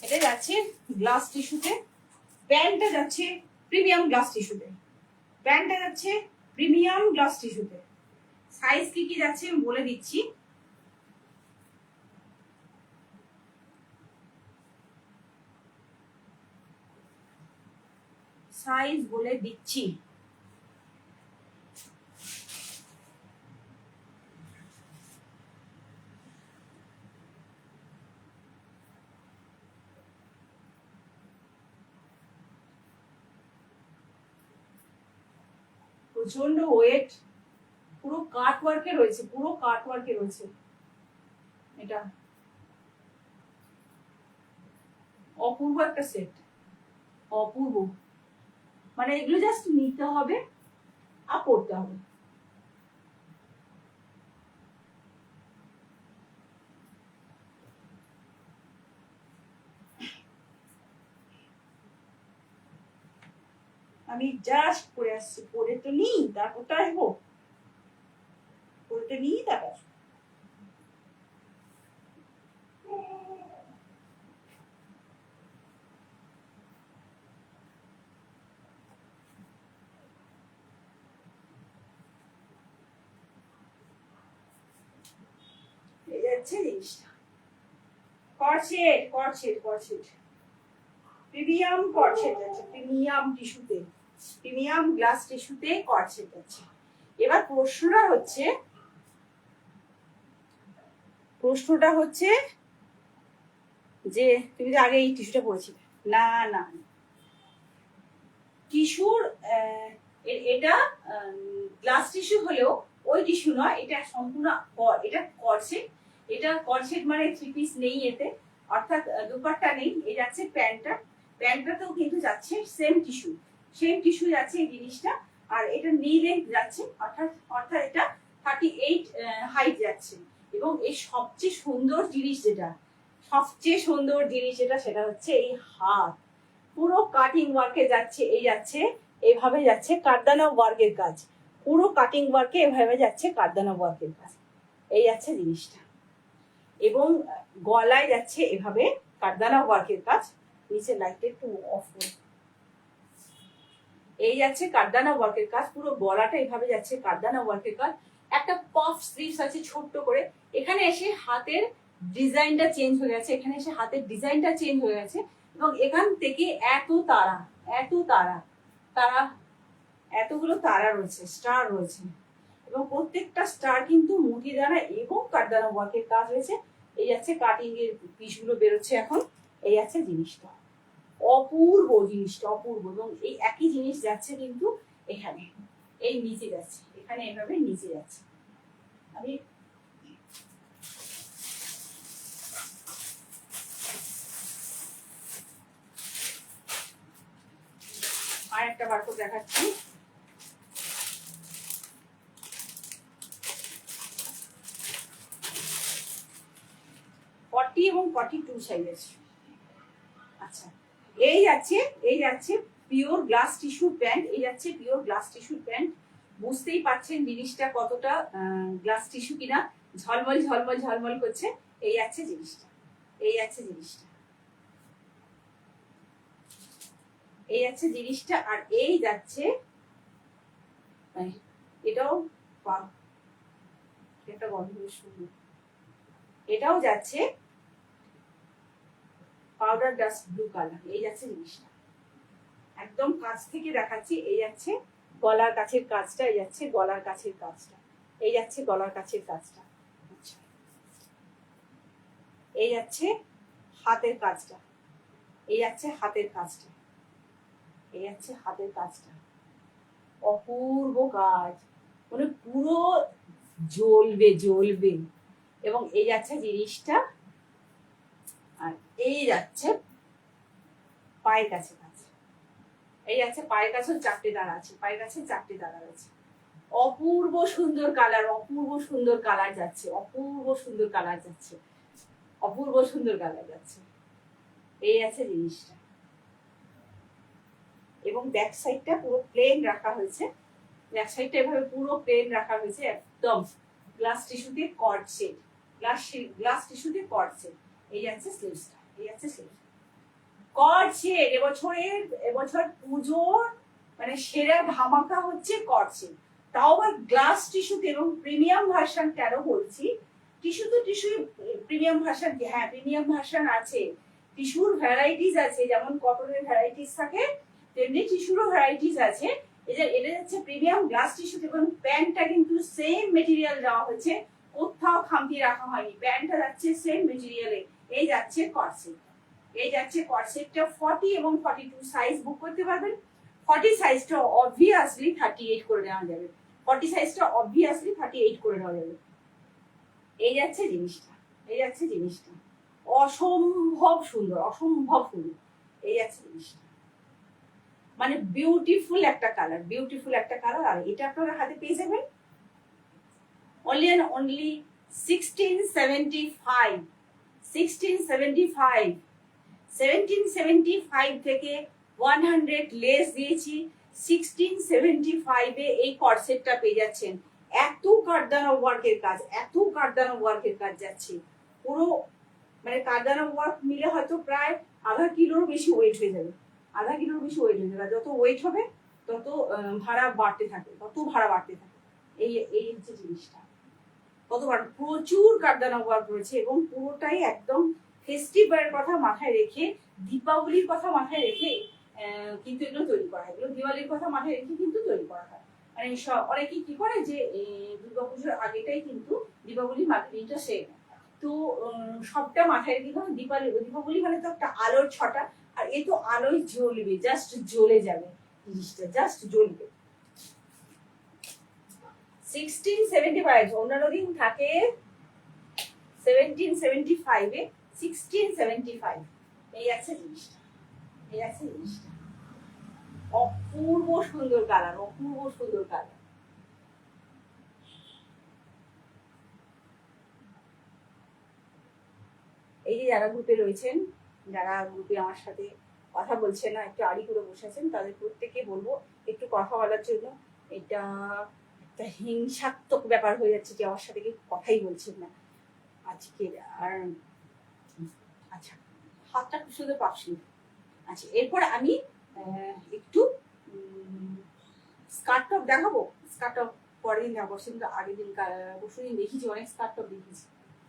এটা যাচ্ছে গ্লাস টিস্যুতে, প্যান্টটা যাচ্ছে প্রিমিয়াম গ্লাস টিস্যুতে, প্যান্টটা যাচ্ছে প্রিমিয়াম গ্লাস টিস্যুতে। সাইজ কি কি যাচ্ছে আমি বলে দিচ্ছি। সাইজ বলে দিচ্ছি, প্রচন্ড ওয়েট, পুরো কাট ওয়ার্কে রয়েছে, পুরো কাট ওয়ার্কে রয়েছে। এটা অপূর্ব একটা সেট, অপূর্ব। মানে এগুলো জাস্ট নিতে হবে আর পড়তে হবে। আমি জাস্ট পরে আসছি, পরে তো নিই তারপর তো আসবো, পরে তো নিই তারপর আসবো। এই যাচ্ছে জিনিসটা, কর্ডসেট কর্ডসেট কর্ডসেট, প্রিমিয়াম কর্ডসেট আছে, প্রিমিয়াম টিস্যুতে, প্রিমিয়াম গ্লাস টিস্যুতে কর্ডসেট আছে। এবার প্রশ্নটা হচ্ছে যে তুমি যে আগে এই টিস্যুটা পরেছিলে, না না, টিস্যুর এটা গ্লাস টিস্যু হলেও ওই টিস্যু নয়, এটা সম্পূর্ণ এটা কর্সেট। এটা কর্সেট মানে 3 পিস নেই এতে, অর্থাৎ দুপাট্টা নেই। এই যাচ্ছে প্যান্টটা, প্যান্টটাতেও কিন্তু যাচ্ছে সেম টিস্যু যাচ্ছে এই জিনিসটা। আর এটা নি লেন্থ যাচ্ছে, অর্থাৎ এটা 38 হাইট যাচ্ছে। এবং এই সবচেয়ে সুন্দর জিনিস যেটা সেটা হচ্ছে এই হাত পুরো কাটিং ওয়ার্কে যাচ্ছে। এই যাচ্ছে এভাবে যাচ্ছে কারদানা ওয়ার্কের কাজ, পুরো কাটিং ওয়ার্কে এভাবে যাচ্ছে কারদানা ওয়ার্কের কাজ। এই যাচ্ছে জিনিসটা। এবং গলায় যাচ্ছে এভাবে কারদানা ওয়ার্কের কাজ। নিচে লাইটটা একটু অফ করে, এই যাচ্ছে কারদানা ওয়ার্কের কাজ, পুরো গলাটা এভাবে যাচ্ছে কারদানা ওয়ার্কের কাজ। একটা পফ স্লিভস আছে ছোট্ট করে। এখানে এসে হাতের ডিজাইনটা চেঞ্জ হয়ে গেছে, এবং এখান থেকে এতগুলো তারা রয়েছে, স্টার রয়েছে, এবং প্রত্যেকটা স্টার কিন্তু মুঠিদানা এবং কারদানা ওয়ার্কের কাজ হয়েছে। এই যাচ্ছে কাটিং এর পিসগুলো বেরোচ্ছে এখন। এই যাচ্ছে জিনিসটা, অপূর্ব জিনিসটা, অপূর্ব। এবং এই একই জিনিস যাচ্ছে কিন্তু এখানে, এই নিচে যাচ্ছে, এখানে এভাবে নিচে যাচ্ছে। আমি আর একটা বার করে দেখাচ্ছি। এবং 42 সাইজ আছে। আচ্ছা, এই যাচ্ছে পিওর গ্লাস টিস্যু প্যান্ট। বুঝতেই পারছেন জিনিসটা কতটা গ্লাস টিস্যু কিনা, ঝলমল করছে। এই যাচ্ছে জিনিসটা, আর এই যাচ্ছে এটাও একটা গন্ধ শুরু, এটাও যাচ্ছে পাউডার ডাস্ট ব্লু কালার। এই যাচ্ছে জিনিসটা, একদম কাছ থেকে দেখাচ্ছি। এই যাচ্ছে গলার কাছের কাজটা, এই যাচ্ছে গলার কাছের কাজটা, আচ্ছা, এই যাচ্ছে হাতের কাজটা, অপূর্ব কাজ, মানে পুরো জ্বলবে। এবং এই যাচ্ছে জিনিসটা, আর এই যাচ্ছে পায়ের কাছে কাজ। এই যাচ্ছে পায়ের কাছেও 4টে দাঁড়া আছে, অপূর্ব সুন্দর কালার যাচ্ছে, এই আছে জিনিসটা। এবং ব্যাক সাইডটা পুরো প্লেন রাখা হয়েছে, এভাবে পুরো প্লেন রাখা হয়েছে, একদম গ্লাস টিস্যুতে কর্ড সেট, এই যাচ্ছে স্লিভসটা, কর্ড সেট। এবছর পুজোর মানে সেরা ধামাকা হচ্ছে কর্ড সেট, তাও আবার গ্লাস টিস্যুতে। এবং প্রিমিয়াম ভার্সন কেন বলছি, টিস্যু প্রিমিয়াম ভার্সন, হ্যাঁ প্রিমিয়াম ভার্সন আছে, টিস্যুর ভ্যারাইটিস আছে, যেমন কটনের ভ্যারাইটিস থাকে তেমনি টিস্যুরও ভ্যারাইটিস আছে। এটা যাচ্ছে প্রিমিয়াম গ্লাস টিস্যুতে, এবং প্যান্টটা কিন্তু সেম মেটেরিয়াল দেওয়া হয়েছে, কোথাও খামতি রাখা হয়নি, প্যান্টটা যাচ্ছে সেম মেটেরিয়ালে। এই যাচ্ছে কর্সেটটা 40 এবং 42 সাইজ বুক করতে পারবেন। 40 সাইজটা অবভিয়াসলি 38 করে নেওয়া যাবে, এই যাচ্ছে জিনিসটা, অসম্ভব সুন্দর, এই যাচ্ছে জিনিসটা, মানে বিউটিফুল একটা কালার। আর এটা আপনারা হাতে পেয়ে যাবেন only 1675 থেকে 100 লেস দিয়েছি, 1675 এ এই কর্সেটটা পেয়ে যাচ্ছেন। এত কারদানা ওয়ার্কের কাজ যাচ্ছে, পুরো মানে কারদানা ওয়ার্ক মিলে হয়তো প্রায় আধা কিলোর বেশি ওয়েট হয়ে যাবে, যত ওয়েট হবে তত ভাড়া বাড়তে থাকে, এই হচ্ছে জিনিসটা। প্রচুর কারদানা ওয়ার্ক রয়েছে, এবং পুরোটাই একদম ফেস্টিভ্যালের কথা মাথায় রেখে, দীপাবলির কথা মাথায় রেখে কিন্তু এগুলো তৈরি করা হয়, দিওয়ালির কথা মাথায় রেখে কিন্তু তৈরি করা হয়। মানে অনেকে কি করে যে দুর্গাপুজোর আগেটাই কিন্তু দীপাবলির মার্কেটিংটা সেরে নেয়। তো সবটা মাথায় রেখে দীপাবলি মানে তো একটা আলোর ছটা, আর এ তো আলোয় জ্বলবে, জাস্ট জ্বলে যাবে জিনিসটা, জাস্ট জ্বলবে। 1675, অন্যান্য দিন থাকে 1775 এ, 1675 এই আছে জিনিসটা, এই আছে জিনিসটা। অপূর্ব সুন্দর কালার, অপূর্ব সুন্দর কালার। এই যে যারা গ্রুপে রয়েছেন, যারা গ্রুপে আমার সাথে কথা বলছেন না, একটু আড়ি করে বসেছেন, তাদের প্রত্যেকে বলবো একটু কথা বলার জন্য। এটা একটা হিংসাত্মক ব্যাপার হয়ে যাচ্ছে যে আমার সাথে কেউ কথাই বলছেন না আজকে। আর আচ্ছা, হাতটা খুব সুন্দর পাচ্ছি। আচ্ছা, এরপর আমি একটু স্কার্ট টপ দেখাবো। স্কার্ট টপ পরের দিন দেখাবো, কিন্তু আগের দিন পরশু দিন দেখেছি, অনেক স্কার্ট টপ দেখেছি।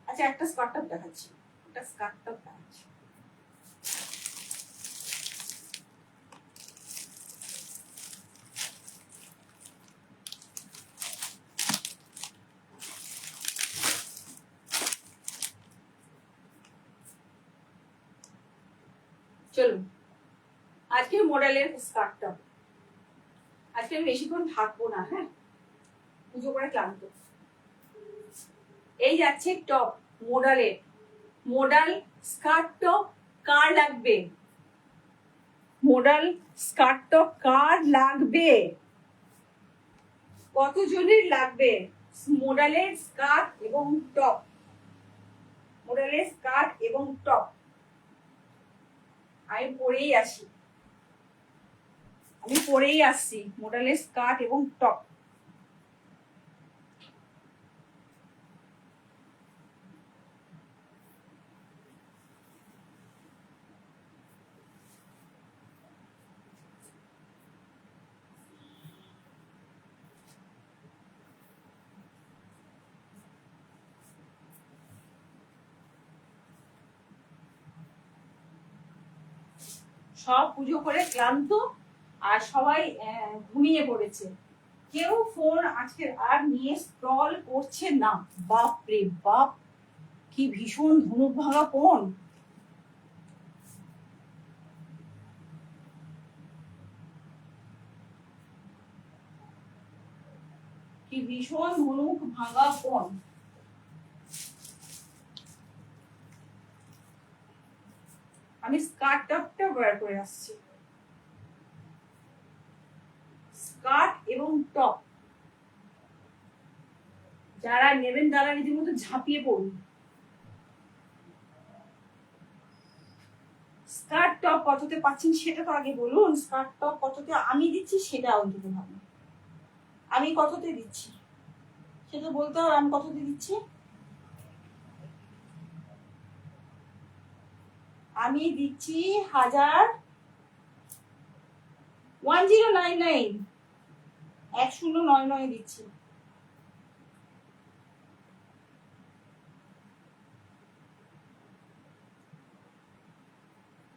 আচ্ছা, একটা স্কার্ট টপ দেখাচ্ছি, একটা স্কার্ট টপ দেখাচ্ছি। চলুন, আজকের মডেলের স্কার্ট টপ। আজকে আমি বেশিক্ষণ থাকবো না, হ্যাঁ, পুজো করে ক্লান্ত। এই যাচ্ছে টপ মডেলের, মডেল স্কার্ট টপ কার লাগবে? মডেল স্কার্ট টপ কার লাগবে? কতজনের লাগবে মডেলের স্কার্ট এবং টপ? মডেলের স্কার্ট এবং টপ আমি পরেই আসি, আমি পরেই আসছি মডেলের স্কার্ট এবং টপ। সব পুজো করে ক্লান্ত, আর সবাই ঘুমিয়ে পড়েছে। কেউ ফোন আজকে আর নিয়ে স্ক্রল করছে না। বাপ রে বাপ, কি ভীষণ ধনুক ভাঙা ফোন। কি ভীষণ ধনুক ভাঙা ফোন। আমি স্কার্ট টপটা বের করে আসছি, স্কার্ট এবং টপ যারা নেবেন তারা রীতিমতো ঝাঁপিয়ে পড়ুন। স্কার্ট টপ কততে পাচ্ছেন সেটা তো আগে বলুন। স্কার্ট টপ কততে আমি দিচ্ছি সেটা অন্তত ভাবুন। আমি কততে দিচ্ছি সেটা বলতে হবে, আমি কততে দিচ্ছি। আমি দিচ্ছি 1099, 1099 দিচ্ছি।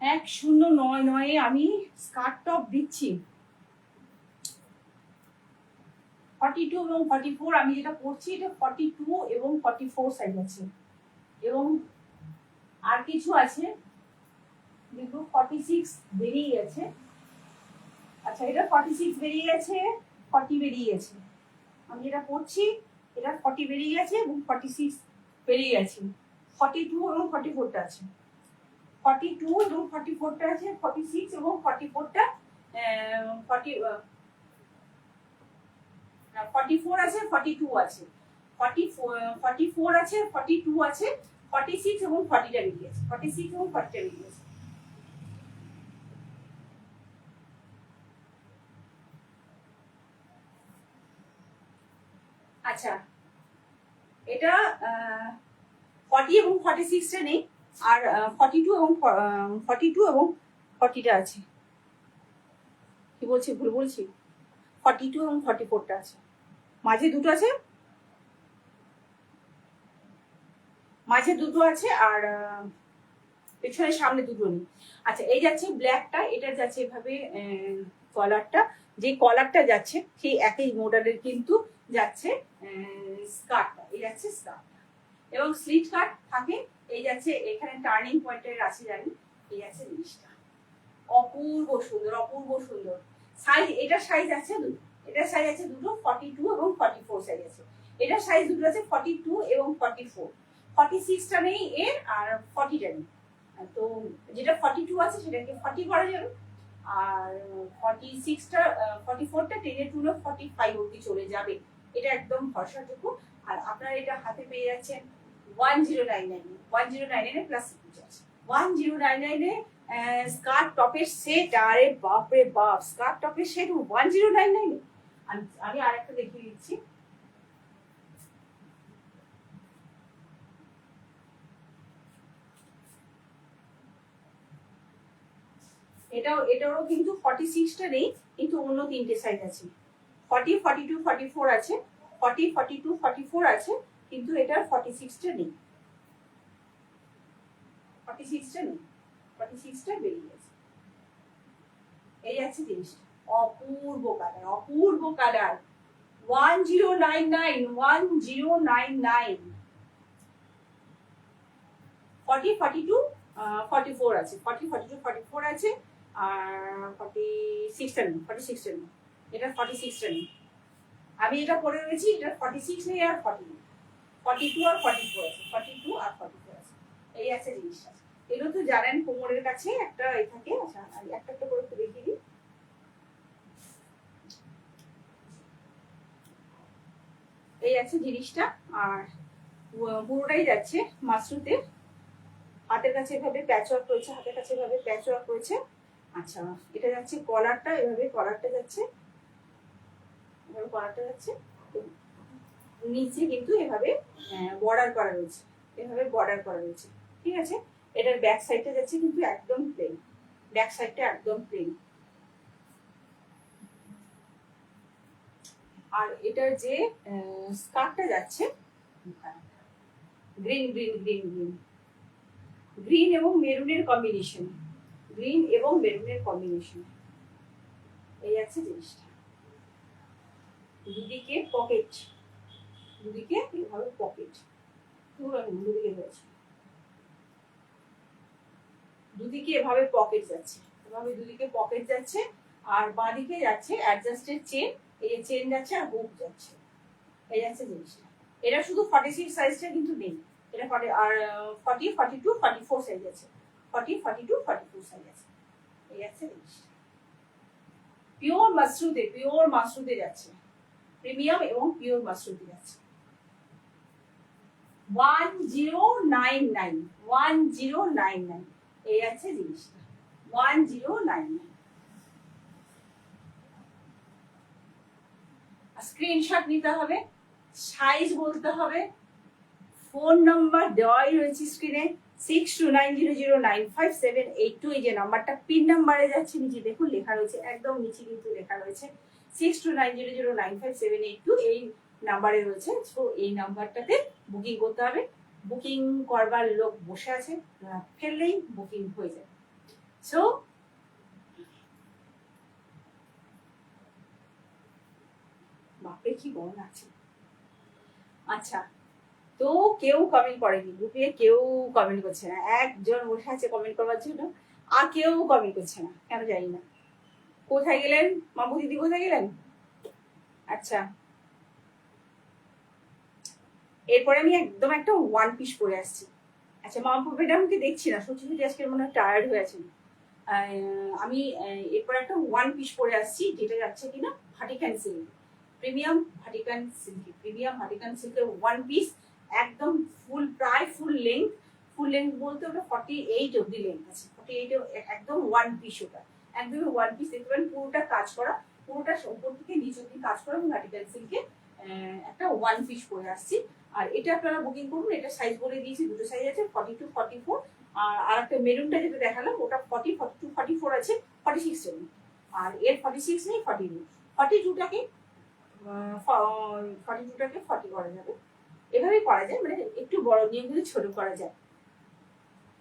এক 1099 আমি স্কার্ট টপ দিচ্ছি। 42 এবং 44 আমি যেটা পরছি এটা 42 এবং 44 সাইজ আছে, এবং আর কিছু আছে দেখো 46 বেরিয়ে গেছে। আচ্ছা, এটা 46 বেরিয়ে গেছে, 40 বেরিয়ে গেছে। আমি যেটা পরছি এটা 40 বেরিয়ে গেছে এবং 46 বেরিয়ে গেছে। 42 এবং 44টা আছে, 42 এবং 44টা আছে, 46 এবং 44টা 44 আছে, 42 আছে, 44 আছে, 42 আছে, 46 এবং 40টা বেরিয়ে গেছে, 46 এবং 40টা বেরিয়ে গেছে। আচ্ছা, এটা 40 এবং 46টা নেই, আর 42 এবং 42 এবং 40টা আছে। কি বলছি, ভুল বলছি? 42 এবং 44টা আছে, মাঝে দুটো আছে, মাঝে দুটো আছে, আর পেছনে সামনে দুটো নেই। আচ্ছা, এই যাচ্ছে ব্ল্যাকটা, এটা যাচ্ছে এভাবে কলারটা, যে কলারটা যাচ্ছে সেই একই মডেলের কিন্তু যাচ্ছে স্কার্টটা, এই যাচ্ছে স্কার্টটা। এবং স্লিট কাট থাকে। এই যাচ্ছে এখানে টার্নিং পয়েন্টের আছে জানি, এই আছে জিনিসটা অপূর্ব সুন্দর, অপূর্ব সুন্দর। সাইজ, এটার সাইজ আছে দুটো, এটার সাইজ আছে দুটো, 42 এবং 44 সাইজ আছে। এটার সাইজ দুটো আছে 42 এবং 44। 46টা নেই এর, আর 40টা নেই। তো যেটা 42 আছে সেটাকে 40 করা যাবে, আর 46টা 44টা টেনে টুনে 45 অব্দি চলে যাবে। এটা একদম ভরসাযোগ্য। আর আপনারা এটা হাতে পেয়ে যাচ্ছেন 1099 1099 প্লাস 1099 স্কার্ট টপের সেট। আরে বাপ রে বাপ, স্কার্ট টপের সেট 1099। আমি আর একটা দেখিয়ে দিচ্ছি। এটারও কিন্তু 46টা নেই, কিন্তু অন্য তিনটে সাইজ আছে। 40, 42, 44 আছে, 40, 42, 44 আছে, কিন্তু এটার 46টা নেই। 46টা নেই, 46টা বেরিয়ে গেছে। এই আছে জিনিসটা, অপূর্ব কালার, অপূর্ব কালার। 1099 1099। 40, 42, 44 আছে, 40, 42, 44 আছে, আর 46টা নেই, 46টা নেই। এটা 46টা নেই। আমি এটা পরে রয়েছি, এটা 46 নেই আর 40 নেই। 42 আর 44 আছে, 42 আর 44 আছে। এই আছে জিনিসটা। এগুলো তো জানেন কোমরের কাছে একটা এই থাকে। আচ্ছা আমি একটা একটা করে দেখিয়ে দিই। এই আছে জিনিসটা, আর পুরোটাই যাচ্ছে মাশরুতে। হাতের কাছে এভাবে প্যাচ ওয়ার্ক করেছে, হাতের কাছে এভাবে প্যাচ ওয়ার্ক করেছে। আচ্ছা এটা যাচ্ছে কলারটা, এভাবে কলারটা যাচ্ছে, এভাবে কলারটা যাচ্ছে। নিচে কিন্তু এভাবে বর্ডার করা রয়েছে, এভাবে বর্ডার করা রয়েছে, ঠিক আছে। এটার ব্যাক সাইডটা যাচ্ছে কিন্তু একদম প্লেন, ব্যাক সাইডটা একদম প্লেন। আর এটার যে স্কার্টটা যাচ্ছে green green green green green এবং মেরুনের কম্বিনেশন, গ্রিন এবং মেরুনের কম্বিনেশন। এই আছে জিনিসটা। দুদিকে পকেট, দুদিকে এভাবে পকেট, দুদিকে রয়েছে, দুদিকে এভাবে পকেট যাচ্ছে, এভাবে দুদিকে পকেট যাচ্ছে। আর বাঁদিকে যাচ্ছে অ্যাডজাস্টেড চেন, এই যে চেন যাচ্ছে আর হুক যাচ্ছে। এই যাচ্ছে জিনিসটা। এটা শুধু 46 সাইজটা কিন্তু নেই, এটা 40 আর 40, 42, 44 সাইজ আছে, 40, 42, 44 সাইজ আছে। এই আছে জিনিসটা। পিওর মাশরুতে, পিওর মাশরুতে যাচ্ছে, প্রিমিয়াম এবং পিওর মাশরুতে যাচ্ছে। 1099 1099। এই আছে জিনিসটা 1099। স্ক্রিনশট নিতে হবে, সাইজ বলতে হবে, ফোন নাম্বার দেওয়াই রয়েছে স্ক্রিনে 6290095782। এই যে নাম্বারটা পিন নাম্বারে যাচ্ছে, নিচে দেখুন লেখা রয়েছে, একদম নিচে কিন্তু লেখা রয়েছে 6290095782। এই নাম্বারে রয়েছে। তো এই নাম্বারটাতে বুকিং করতে হবে। বুকিং করবার লোক বসে আছে, ফেললেই বুকিং হয়ে যায়। সো বাপরে কি গরম আছে। আচ্ছা তো কেউ কমেন্ট করেনি গ্রুপে, কেউ কমেন্ট করছে না, একজন বসে আছে কমেন্ট করবার জন্য, আর কেউ কমেন্ট করছে না, কেন জানি না। কোথায় গেলেন মামু দিদি, কোথায় গেলেন? আচ্ছা এরপরে আমি একদম একটা ওয়ান পিস পরে আসছি। আচ্ছা মামু ম্যাডামকে দেখছি না, সত্যি সত্যি আজকে মনে হয় টায়ার্ড হয়ে আছেন। আমি এরপর একটা ওয়ান পিস পরে আসছি, যেটা যাচ্ছে কিনা Vatican silk, premium Vatican silk, premium Vatican সিল্কের ওয়ান পিস, একদম ফুল, প্রায় ফুল লেন্থ। ফুল লেন্থ বলতে ওটা 48 অব্দি লেন্থ আছে, 48 একদম ওয়ান পিস, ওটা একদমই ওয়ান পিস। দেখতে পারেন পুরোটা কাজ করা, পুরোটা উপর থেকে নিচ অব্দি কাজ করা, এবং ভাটিকান সিল্কে একটা ওয়ান পিস পরে আসছি। আর এটা আপনারা বুকিং করুন। এটা সাইজ বলে দিয়েছি, দুটো সাইজ আছে, 42, 44। আর একটা মেরুনটা যেটা দেখালাম ওটা 40, 42, 44 আছে, 46 নেই। আর এর 46 নেই, 40 নেই। 42টাকে 42টাকে 40 করা যাবে, এভাবেই করা যায়, মানে একটু বড় নিয়ে কিন্তু ছোট করা যায়।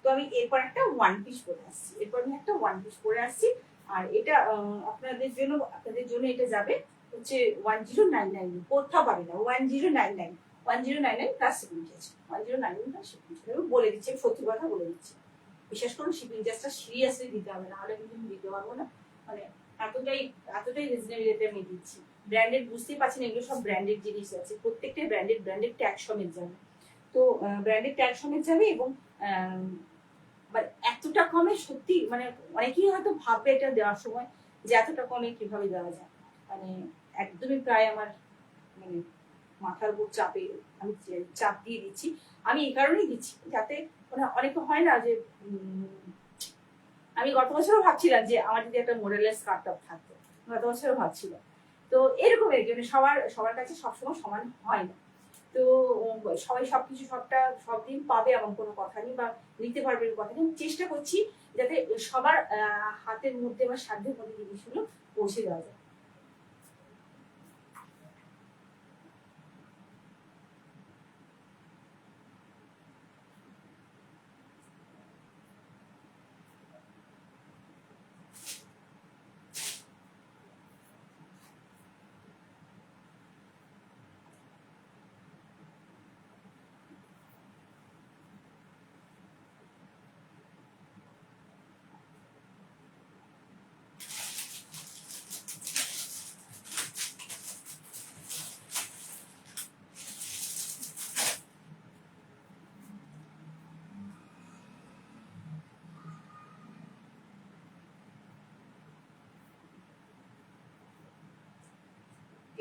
তো আমি এরপর একটা ওয়ান পিস পরে আসছি, এরপর আমি একটা ওয়ান পিস পরে আসছি। আর এটা আপনাদের জন্য এটা যাবে হচ্ছে 1099, কোথাও পাবে না, 1099। 1099 plus shipping charge, 1099 plus shipping charge. আমি বলে দিচ্ছি, সত্যি কথা বলে দিচ্ছি, বিশেষ করে শিপিং চার্জটা সিরিয়াসলি দিতে হবে, নাহলে কিন্তু আমি দিতে পারবো না। মানে এতটাই রিজনেবল রেটে আমি দিচ্ছি। ব্র্যান্ডেড বুঝতেই পারছেন, এগুলো সব ব্র্যান্ডেড জিনিস আছে, প্রত্যেকটা ব্র্যান্ডেড ট্যাগ সমেত যাবে। তো ব্র্যান্ডেড ট্যাগ সমেত যাবে এবং মানে এতটা কমে সত্যি মানে অনেকেই হয়তো ভাববে এটা দেওয়ার সময় যে এতটা কমে কিভাবে দেওয়া যায়, মানে একদমই প্রায় আমার মানে মাথার উপর চাপে আমি চাপ দিয়ে দিচ্ছি। আমি এই কারণেই দিচ্ছি যাতে মানে অনেকে হয় না যে আমি গত বছরও ভাবছিলাম যে আমার যদি একটা মোডেলের স্কার্ট টপ থাকতো, গত বছরও ভাবছিলাম। তো এরকম আর কি, মানে সবার কাছে সবসময় সমান হয় না। তো সবাই সবকিছু সব দিন পাবে এমন কোনো কথা নেই, বা নিতে পারবে এরকম কথা নেই। চেষ্টা করছি যাতে সবার হাতের মধ্যে বা সাধ্যের মধ্যে জিনিসগুলো পৌঁছে দেওয়া যায়।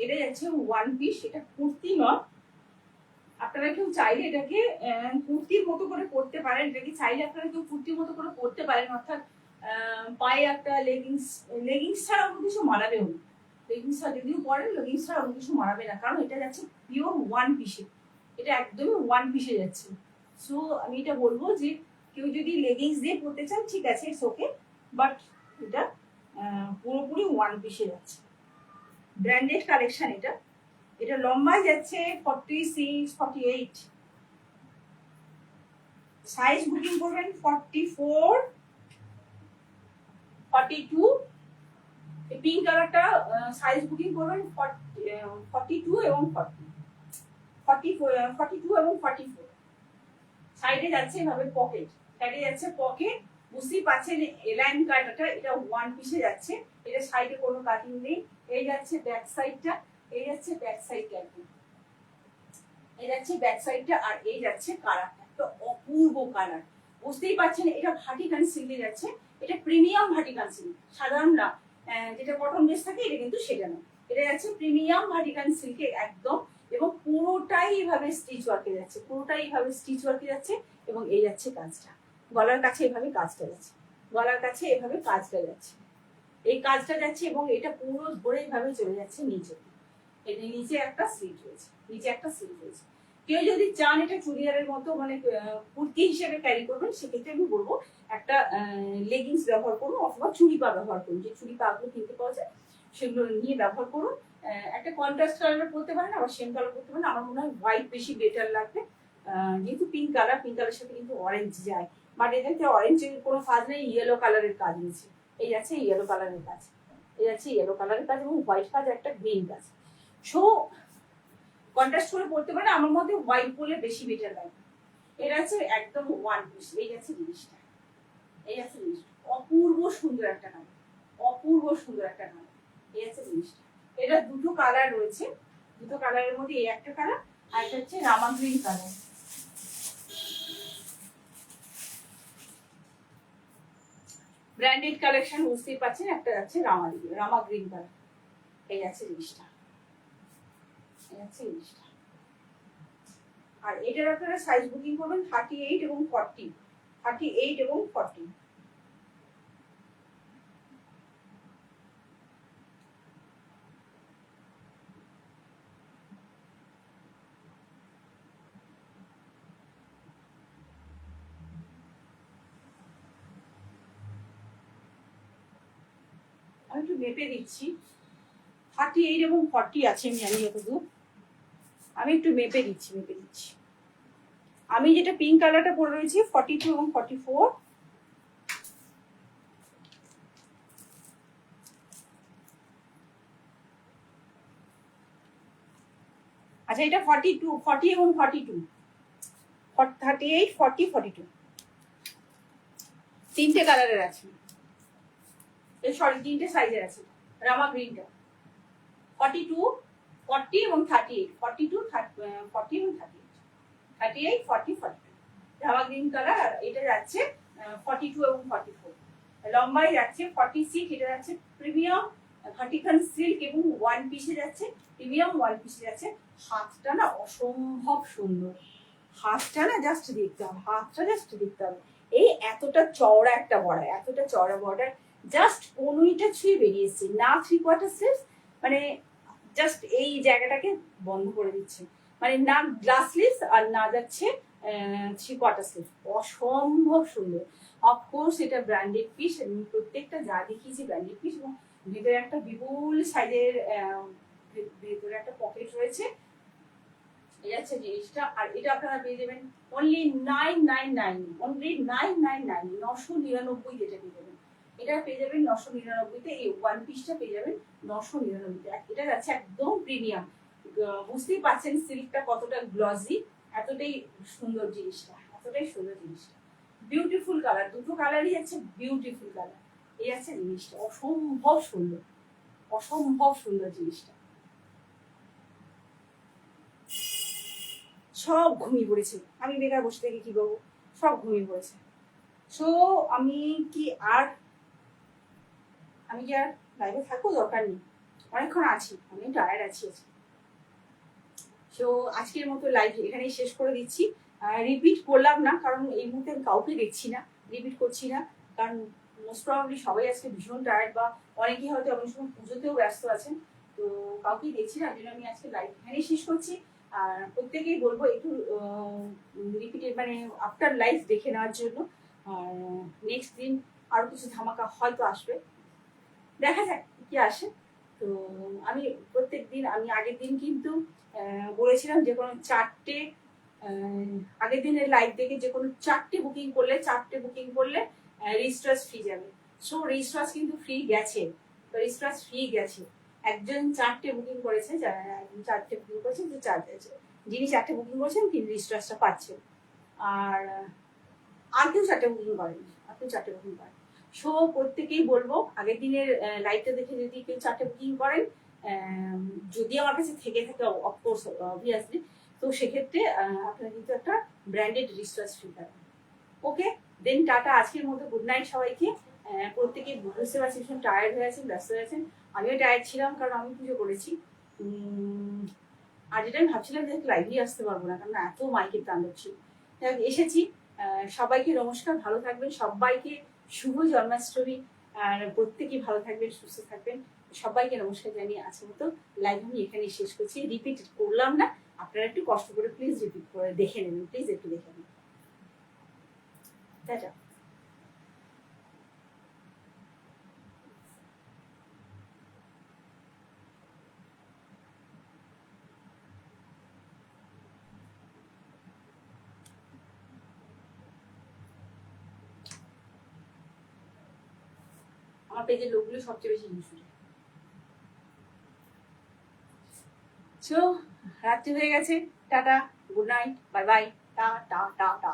এটা যাচ্ছে ওয়ান পিস, এটা কুর্তি নয়। আপনারা কেউ চাইলে এটাকে কুর্তির মতো করে পরতে পারেন, এটাকে চাইলে আপনারা কেউ কুর্তির মতো করে পরতে পারেন, অর্থাৎ পায়ে একটা লেগিংস ছাড়া অন্য কিছু মানাবেও না। লেগিংস ছাড়া যদিও পরেন, লেগিংস ছাড়া অন্য কিছু মানাবে না, কারণ এটা যাচ্ছে পিওর ওয়ান পিসে, এটা একদমই ওয়ান পিসে যাচ্ছে। সো আমি এটা বলবো যে কেউ যদি লেগিংস দিয়ে পরতে চান ঠিক আছে, ইটস ওকে, বাট এটা পুরোপুরি ওয়ান পিসে যাচ্ছে, ব্র্যান্ডেড কালেকশন। এটা লম্বায় যাচ্ছে 46, 48, সাইজ বুকিং করবেন 44, 42। এই পিঙ্ক কালারটা সাইজ বুকিং করবেন 42 এবং 42 এবং 44। সাইডে যাচ্ছে এভাবে পকেট, বুঝতেই পারছেন এলাইন কাটটা, এটা ওয়ান পিসে যাচ্ছে, এটা সাইডে কোনো কাটিং নেই। এই যাচ্ছে ব্যাক সাইডটা, এই যাচ্ছে ব্যাক সাইডটা, এই যাচ্ছে ব্যাক সাইডটা, আর এই যাচ্ছে কালারটা, একটা অপূর্ব কালার। বুঝতেই পারছেন এটা ভাটিকান সিল্কে যাচ্ছে, এটা প্রিমিয়াম ভাটিকান সিল্ক, সাধারণ না যেটা কটন বেস থাকে এটা কিন্তু সেটা না, এটা যাচ্ছে প্রিমিয়াম ভাটিকান সিল্কে একদম, এবং পুরোটাই এভাবে স্টিচ ওয়ার্কে যাচ্ছে, এবং এই যাচ্ছে কাজটা গলার কাছে, এভাবে কাজটা যাচ্ছে গলার কাছে, এভাবে কাজটা যাচ্ছে, এই কাজটা যাচ্ছে, এবং এটা পুরো ধরে এভাবে চলে যাচ্ছে নিচে। এটা নিচে একটা স্লিট রয়েছে, কেউ যদি চান এটা চুড়িদারের মতো মানে কুর্তি হিসেবে ক্যারি করবেন, সেক্ষেত্রে আমি বলবো একটা লেগিংস ব্যবহার করুন, অথবা চুড়ি পা ব্যবহার করুন, যে চুড়ি পা গুলো কিনতে পাওয়া যায় সেগুলো নিয়ে ব্যবহার করুন। একটা কন্ট্রাস্ট কালার করতে পারেন, আবার সেম কালার করতে পারেন। আমার মনে হয় হোয়াইট বেশি বেটার লাগবে, যেহেতু পিঙ্ক কালারের সাথে কিন্তু অরেঞ্জ যায়, বাট এদেরকে অরেঞ্জের কোনো কাজ নেই, ইয়েলো কালারের কাজ নিয়েছে। এই যাচ্ছে ইয়েলো কালারের কাজ, এবং হোয়াইট কাজ, একটা গ্রিন কাজ। সো কন্ট্রাস্ট করে পড়তে পারেন, আমার মধ্যে হোয়াইট পরলে বেশি বেটার লাগে। এটা হচ্ছে একদম ওয়ান পিস, এই যাচ্ছে জিনিসটা, অপূর্ব সুন্দর একটা কালার, এই যাচ্ছে জিনিসটা। এটা দুটো কালার রয়েছে, দুটো কালারের মধ্যে এই একটা কালার, আর এটা হচ্ছে রামা গ্রিন কালার। ব্র্যান্ডেড কালেকশন বুঝতেই পারছেন, একটা যাচ্ছে রামা গ্রিন কালার, এই যাচ্ছে জিনিসটা, আর এটার আপনারা সাইজ বুকিং করবেন 38 এবং 40, 38 এবং 40। আমি একটু মেপে দিচ্ছি, 38 এবং 40 আছে, আমি জানি যতদূর, আমি একটু মেপে দিচ্ছি। আমি যেটা পিঙ্ক কালারটা পরে রয়েছি 42 এবং 44, আচ্ছা এটা 42, 40 এবং 42, 38, 40, 42 তিনটে কালারের আছে, সরি তিনটে সাইজের আছে। রামা গ্রিনটা 42, 40 এবং 38, 42, 40 এবং 38, 38, 40, 42 রামা গ্রিন কালার। আর এটা যাচ্ছে 42 এবং 44, লম্বাই যাচ্ছে 46, এটা যাচ্ছে প্রিমিয়াম ভার্টিকাল সিল্ক এবং ওয়ান পিসে যাচ্ছে, প্রিমিয়াম ওয়ান পিসে যাচ্ছে। হাতটা না অসম্ভব সুন্দর, হাতটা না জাস্ট দেখতে হবে, হাতটা জাস্ট দেখতে হবে। এই এতটা চওড়া একটা বর্ডার, এতটা চওড়া বর্ডার, জাস্ট 15টা ছুঁয়ে বেরিয়েছে, না 3/4 স্লিভস, মানে জাস্ট এই জায়গাটাকে বন্ধ করে দিচ্ছে, মানে না গ্লাস স্লিভস আর না যাচ্ছে 3/4 স্লিভস। অসম্ভব সুন্দর। অফকোর্স এটা ব্র্যান্ডেড পিস, প্রত্যেকটা যা দেখিয়েছি ব্র্যান্ডেড পিস, এবং ভেতরে একটা বিপুল সাইজের ভেতরে একটা পকেট রয়েছে, এই আছে জিনিসটা। আর এটা আপনারা পেয়ে যাবেন অনলি 999, অনলি 999, 999 যেটা পেয়ে যাবেন, এটা পেয়ে যাবেন 999-তে। এই ওয়ান পিসটা পেয়ে যাবেন 999-তে। এটা যাচ্ছে একদম প্রিমিয়াম, বুঝতেই পারছেন সিল্কটা কতটা গ্লসি, এতটাই সুন্দর জিনিসটা, এতটাই সুন্দর জিনিসটা। বিউটিফুল কালার, দুটো কালারই আছে বিউটিফুল কালার। এই আছে জিনিসটা, অসম্ভব সুন্দর, অসম্ভব সুন্দর জিনিসটা। সব ঘুমিয়ে পড়েছে, আমি বেকার বসে থেকে কি করবো, সব ঘুমিয়ে পড়েছে। সো আমি কি আর লাইভে থাকবো, দরকার নেই, অনেকক্ষণ আছি, আমি টায়ার্ড আছি আজকে। সো আজকের মতো লাইভ এখানেই শেষ করে দিচ্ছি। রিপিট করলাম না, কারণ এই মুহূর্তে আমি কাউকে দেখছি না, রিপিট করছি না, কারণ মোস্ট প্রবাবলি সবাই আজকে ভীষণ টায়ার্ড, বা অনেকেই হয়তো অনেক সময় পুজোতেও ব্যস্ত আছেন, তো কাউকেই দেখছি না, জন্য আমি আজকে লাইভ এখানেই শেষ করছি। আর প্রত্যেকেই বলবো একটু রিপিটেড মানে আফটার লাইভ দেখে নেওয়ার জন্য। আর নেক্সট দিন আরো কিছু ধামাকা হয়তো আসবে, দেখা যাক কি আসে। তো আমি প্রত্যেক দিন, আমি আগের দিন কিন্তু বলেছিলাম যে কোনো 4টে, আগের দিনের লাইভ দেখে যে কোনো 4টে বুকিং করলে রেজিস্ট্রাস ফ্রি যাবে। সো রেজিস্ট্রাস কিন্তু ফ্রি গেছে, তো রেজিস্ট্রাস ফ্রি গেছে। একজন 4টে বুকিং করেছে, যারা 4টে বুকিং করেছেন, যে যিনি 4টে বুকিং করেছেন তিনি রেজিস্ট্রাসটা পাচ্ছেন। আর কেউ 4টে বুকিং করেনি, আর কেউ 4টে বুকিং করেন। সো প্রত্যেকেই বলবো আগের দিনের লাইভটা দেখে যদি কেউ 4টে বুকিং করেন, যদি আমার কাছে থেকে থাকে অফকোর্স অবভিয়াসলি, তো সেক্ষেত্রে আপনারা কিন্তু একটা ব্র্যান্ডেড রিচার্জ ফ্রি পাবেন। ওকে দেন টাটা, আজকের মতো গুড নাইট সবাইকে। প্রত্যেকে বুঝতে পারছি ভীষণ টায়ার্ড হয়ে আছেন, ব্যস্ত হয়ে আছেন, আমিও টায়ার্ড ছিলাম কারণ আমি পুজো করেছি। আর যেটা আমি ভাবছিলাম যে লাইভেই আসতে পারবো না, কারণ এত মাইকের তাণ্ডব ছিল। এসেছি, সবাইকে নমস্কার, ভালো থাকবেন, সবাইকে শুভ জন্মাষ্টমী, আর প্রত্যেকেই ভালো থাকবেন, সুস্থ থাকবেন, সবাইকে নমস্কার জানিয়ে আজকের মতো লাইভ আমি এখানেই শেষ করছি। রিপিট করলাম না, আপনারা একটু কষ্ট করে প্লিজ রিপিট করে দেখে নেবেন, প্লিজ একটু দেখে নেবেন। টাটা। আমার পেজের লোকগুলো সবচেয়ে বেশি ইউজ করে। সো রাত্রি হয়ে গেছে, tata, good night, bye bye, টা টা টা টা।